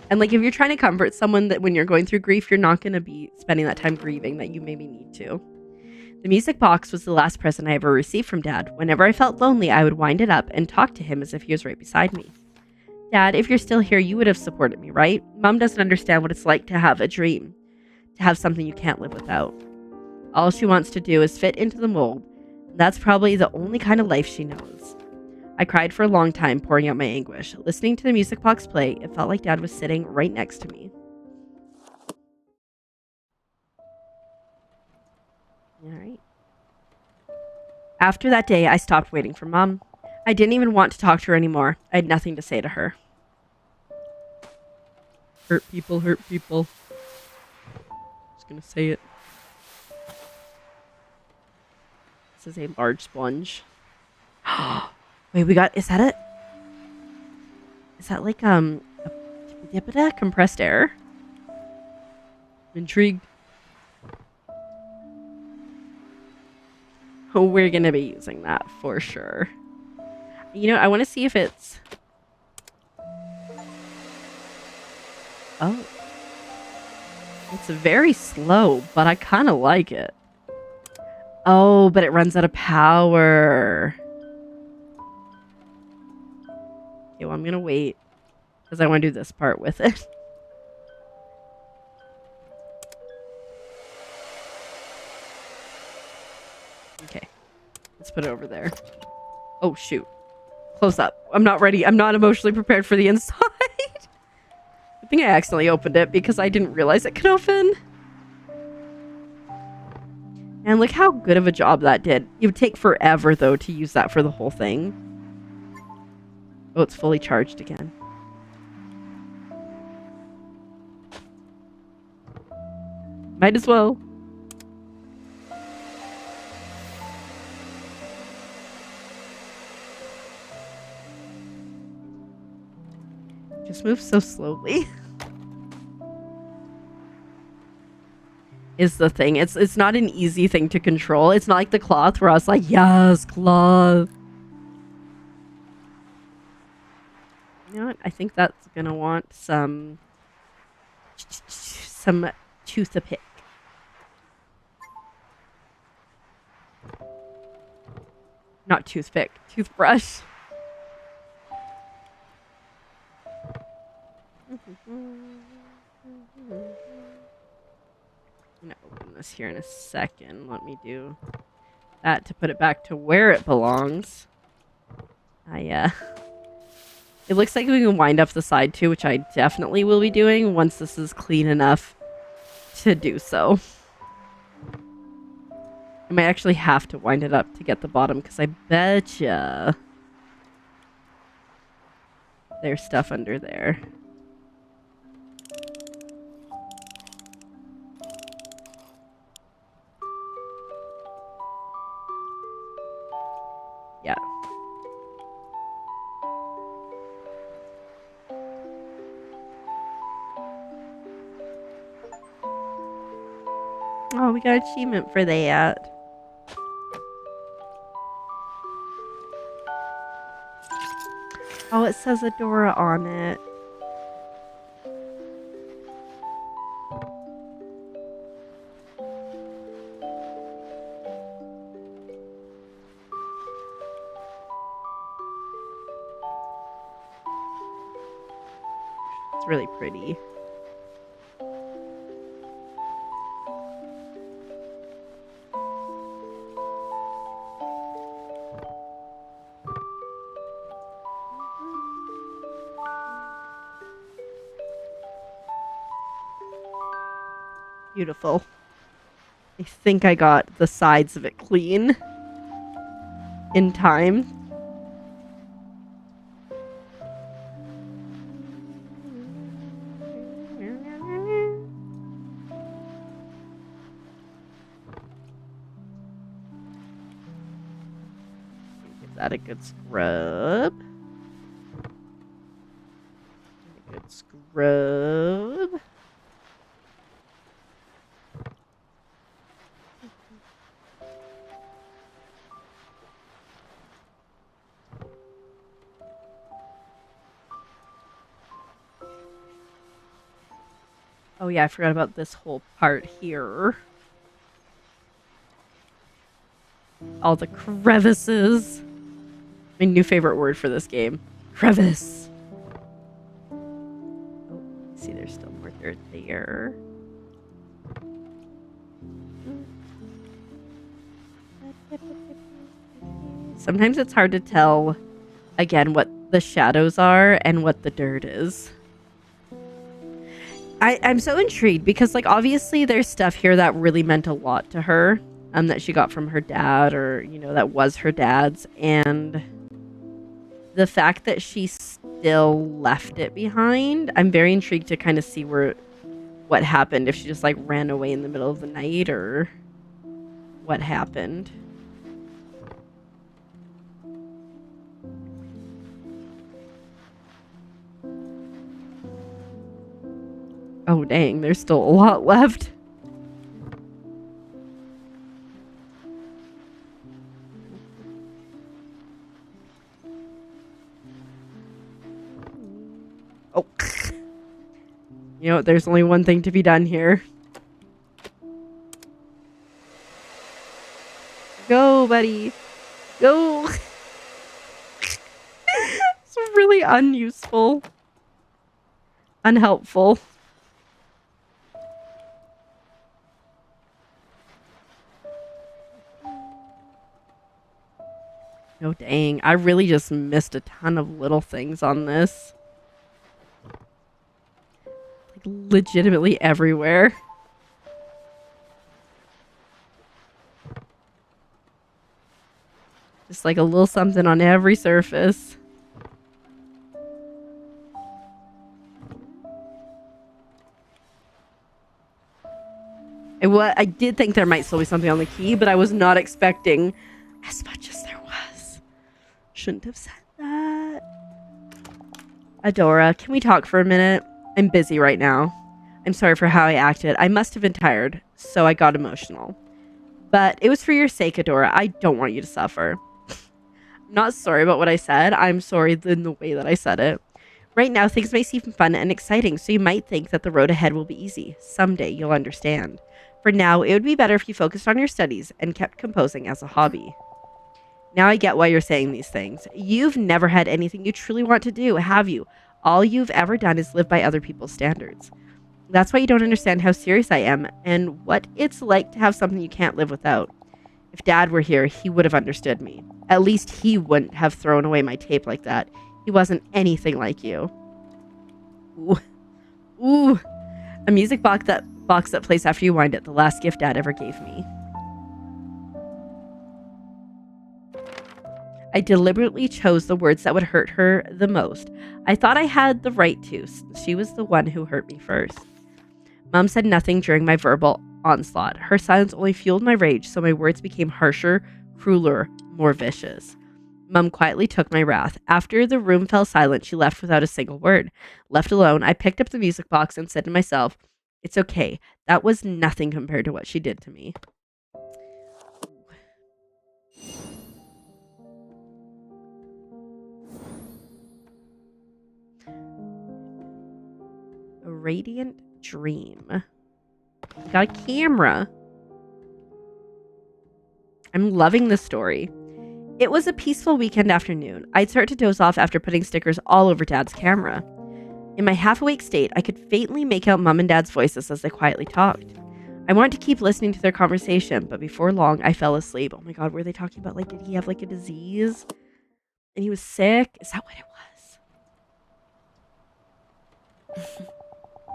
And like if you're trying to comfort someone that when you're going through grief, you're not going to be spending that time grieving that you maybe need to. The music box was the last present I ever received from Dad. Whenever I felt lonely, I would wind it up and talk to him as if he was right beside me. Dad, if you're still here, you would have supported me, right? Mom doesn't understand what it's like to have a dream, to have something you can't live without. All she wants to do is fit into the mold. That's probably the only kind of life she knows. I cried for a long time, pouring out my anguish. Listening to the music box play, it felt like Dad was sitting right next to me. All right. After that day, I stopped waiting for Mom. I didn't even want to talk to her anymore. I had nothing to say to her. Hurt people, hurt people. Just gonna say it. This is a large sponge. Wait, we got, is that it? Is that like, a compressed air? I'm intrigued. Oh, we're gonna be using that for sure. You know, I want to see if it's... Oh. It's very slow, but I kind of like it. Oh, but it runs out of power. Okay, well, I'm gonna wait. Because I want to do this part with it. Okay. Let's put it over there. Oh, shoot. Close up. I'm not ready. I'm not emotionally prepared for the inside. I think I accidentally opened it because I didn't realize it could open. And look how good of a job that did. It would take forever, though, to use that for the whole thing. Oh, it's fully charged again. Might as well. Just moves so slowly. Is the thing. It's not an easy thing to control. It's not like the cloth where I was like, yes, cloth. You know what? I think that's gonna want some toothpick. Not toothpick, toothbrush. I'm gonna open this here in a second. Let me do that to put it back to where it belongs. It looks like we can wind up the side too, which I definitely will be doing once this is clean enough to do so. I might actually have to wind it up to get the bottom because I betcha there's stuff under there. Yeah. Oh, we got an achievement for that. Oh, it says Adora on it. It's really pretty. Beautiful. I think I got the sides of it clean in time. Give that a good scrub. A good scrub. Oh yeah, I forgot about this whole part here. All the crevices. My new favorite word for this game. Crevice. Oh, see, there's still more dirt there. Sometimes it's hard to tell, again, what the shadows are and what the dirt is. I'm so intrigued because, like, obviously there's stuff here that really meant a lot to her, that she got from her dad, or, you know, that was her dad's, and the fact that she still left it behind, I'm very intrigued to kind of see what happened, if she just, like, ran away in the middle of the night, or what happened. Oh, dang, there's still a lot left. Oh. You know, there's only one thing to be done here. Go, buddy. Go. It's really unuseful. Unhelpful. Oh, dang. I really just missed a ton of little things on this. Like, legitimately everywhere. Just like a little something on every surface. I did think there might still be something on the key, but I was not expecting as much as there was. Shouldn't have said that. Adora, can we talk for a minute? I'm busy right now. I'm sorry for how I acted. I must have been tired, so I got emotional. But it was for your sake, Adora. I don't want you to suffer. I'm not sorry about what I said. I'm sorry in the way that I said it. Right now, things may seem fun and exciting, so you might think that the road ahead will be easy. Someday, you'll understand. For now, it would be better if you focused on your studies and kept composing as a hobby. Now I get why you're saying these things. You've never had anything you truly want to do, have you? All you've ever done is live by other people's standards. That's why you don't understand how serious I am and what it's like to have something you can't live without. If Dad were here, he would have understood me. At least he wouldn't have thrown away my tape like that. He wasn't anything like you. Ooh. Ooh. A music box that plays after you wind it. The last gift Dad ever gave me. I deliberately chose the words that would hurt her the most. I thought I had the right to, since she was the one who hurt me first. Mom said nothing during my verbal onslaught. Her silence only fueled my rage, so my words became harsher, crueler, more vicious. Mom quietly took my wrath. After the room fell silent, she left without a single word. Left alone, I picked up the music box and said to myself, "It's okay. That was nothing compared to what she did to me." A radiant dream. Got a camera. I'm loving this story. It was a peaceful weekend afternoon. I'd start to doze off after putting stickers all over Dad's camera. In my half-awake state, I could faintly make out Mom and Dad's voices as they quietly talked. I wanted to keep listening to their conversation, but before long, I fell asleep. Oh my God, were they talking about, like, did he have, like, a disease? And he was sick? Is that what it was?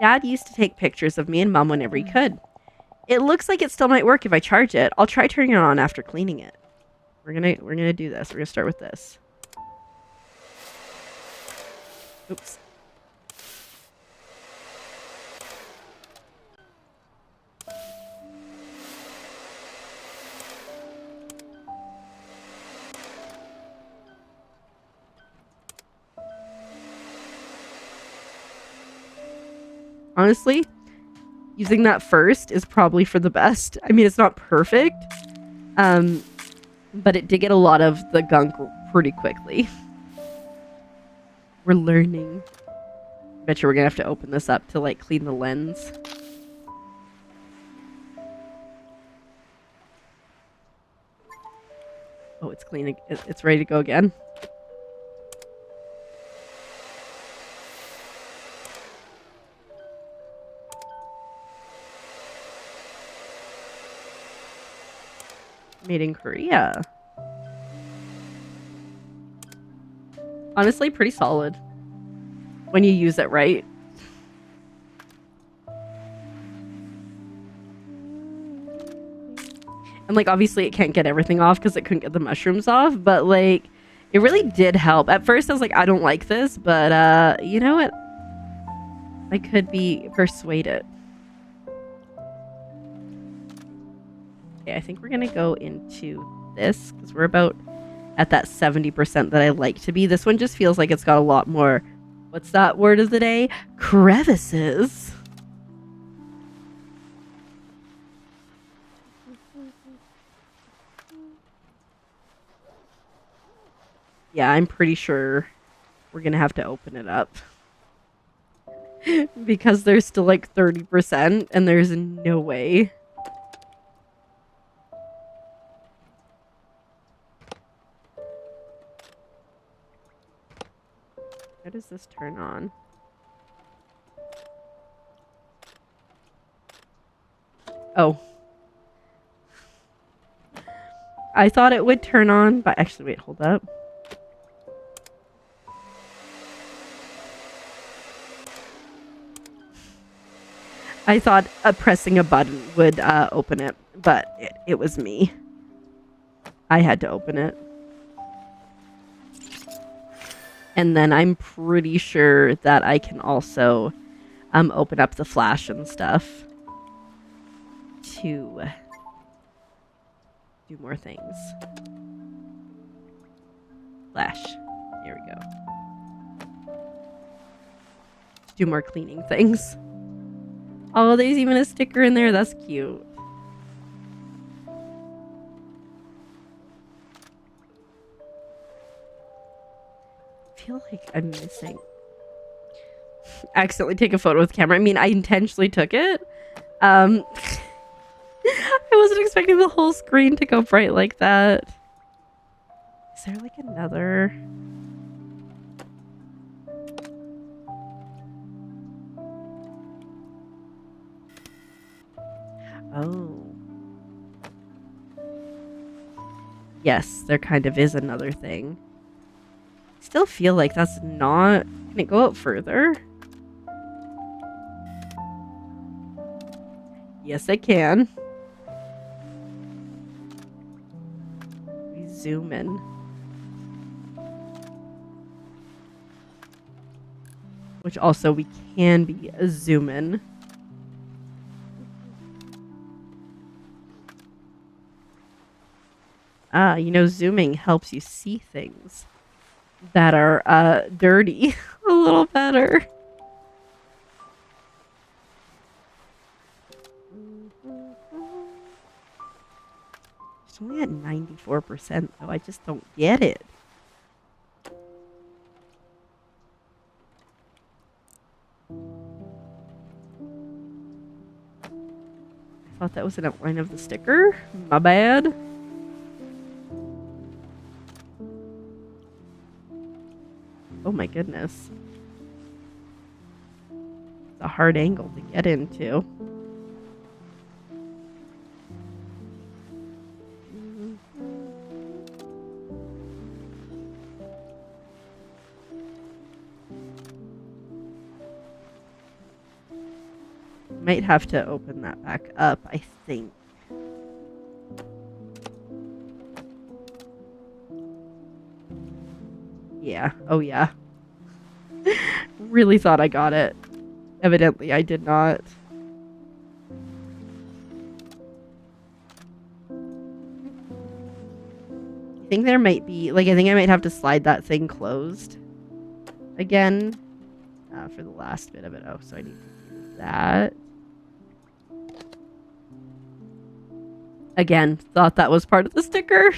Dad used to take pictures of me and Mom whenever he could. It looks like it still might work if I charge it. I'll try turning it on after cleaning it. We're gonna do this. We're gonna start with this. Oops. Honestly, using that first is probably for the best. I mean, it's not perfect, but it did get a lot of the gunk pretty quickly. We're learning. Bet you we're gonna have to open this up to like clean the lens. Oh, it's clean. It's ready to go again. Made in Korea. Honestly, pretty solid when you use it right. And like, obviously it can't get everything off because it couldn't get the mushrooms off, but like, it really did help. At first I was like, I don't like this, but you know what? I could be persuaded. Okay, I think we're gonna go into this because we're about at that 70% that I like to be. This one just feels like it's got a lot more, what's that word of the day? Crevices. Yeah, I'm pretty sure we're gonna have to open it up. Because there's still like 30% and there's no way. How does this turn on? Oh. I thought it would turn on, but actually, wait, hold up. I thought pressing a button would open it, but it was me. I had to open it. And then I'm pretty sure that I can also open up the flash and stuff to do more things. Flash. There we go. Do more cleaning things. Oh, there's even a sticker in there. That's cute. I feel like I'm missing. I accidentally take a photo with the camera. I mean, I intentionally took it. I wasn't expecting the whole screen to go bright like that. Is there like another? Oh. Yes, there kind of is another thing. I still feel like that's not... Can it go out further? Yes, I can. We zoom in. Which also we can be a zoom in. You know, zooming helps you see things that are dirty a little better. It's only at 94% though. I just don't get it. I thought that was an outline of the sticker. My bad. Oh my goodness. It's a hard angle to get into. Might have to open that back up, I think. Yeah. Oh, yeah. Really thought I got it. Evidently, I did not. I think there might be... Like, I think I might have to slide that thing closed again for the last bit of it. Oh, so I need to do that. Again, thought that was part of the sticker.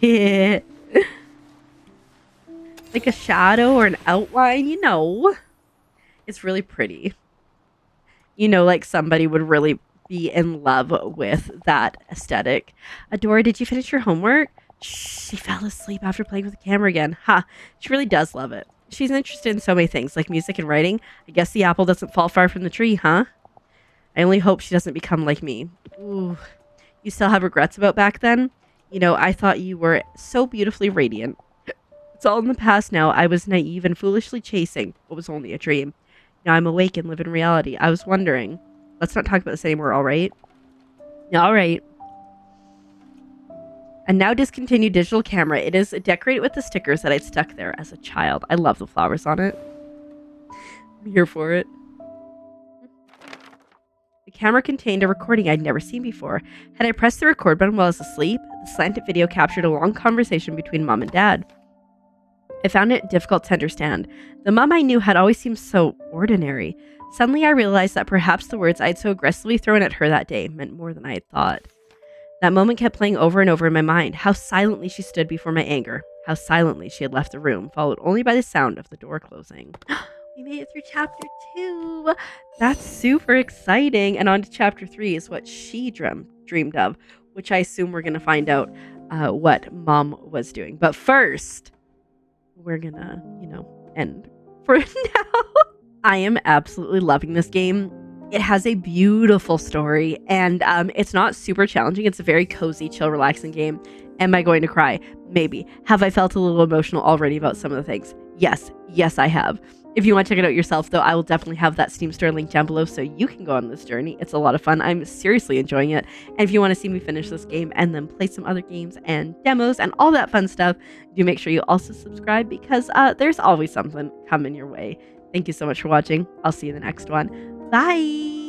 Yeah. Like a shadow or an outline, you know. It's really pretty. You know, like somebody would really be in love with that aesthetic. Adora, did you finish your homework? She fell asleep after playing with the camera again. Ha! She really does love it. She's interested in so many things, like music and writing. I guess the apple doesn't fall far from the tree, huh? I only hope she doesn't become like me. Ooh. You still have regrets about back then? You know, I thought you were so beautifully radiant. It's all in the past now. I was naive and foolishly chasing what was only a dream. Now I'm awake and live in reality. I was wondering. Let's not talk about this anymore, all right? All right. And now discontinued digital camera. It is decorated with the stickers that I'd stuck there as a child. I love the flowers on it. I'm here for it. The camera contained a recording I'd never seen before. Had I pressed the record button while I was asleep, the slanted video captured a long conversation between Mom and Dad. I found it difficult to understand. The Mom I knew had always seemed so ordinary. Suddenly I realized that perhaps the words I'd so aggressively thrown at her that day meant more than I had thought. That moment kept playing over and over in my mind. How silently she stood before my anger. How silently she had left the room, followed only by the sound of the door closing. We made it through chapter 2. That's super exciting. And on to chapter 3 is what she dreamed of, which I assume we're going to find out what Mom was doing. But first, we're going to, end for now. I am absolutely loving this game. It has a beautiful story, and it's not super challenging. It's a very cozy, chill, relaxing game. Am I going to cry? Maybe. Have I felt a little emotional already about some of the things? Yes. Yes, I have. If you want to check it out yourself, though, I will definitely have that Steam store link down below so you can go on this journey. It's a lot of fun. I'm seriously enjoying it. And if you want to see me finish this game and then play some other games and demos and all that fun stuff, do make sure you also subscribe because there's always something coming your way. Thank you so much for watching. I'll see you in the next one. Bye!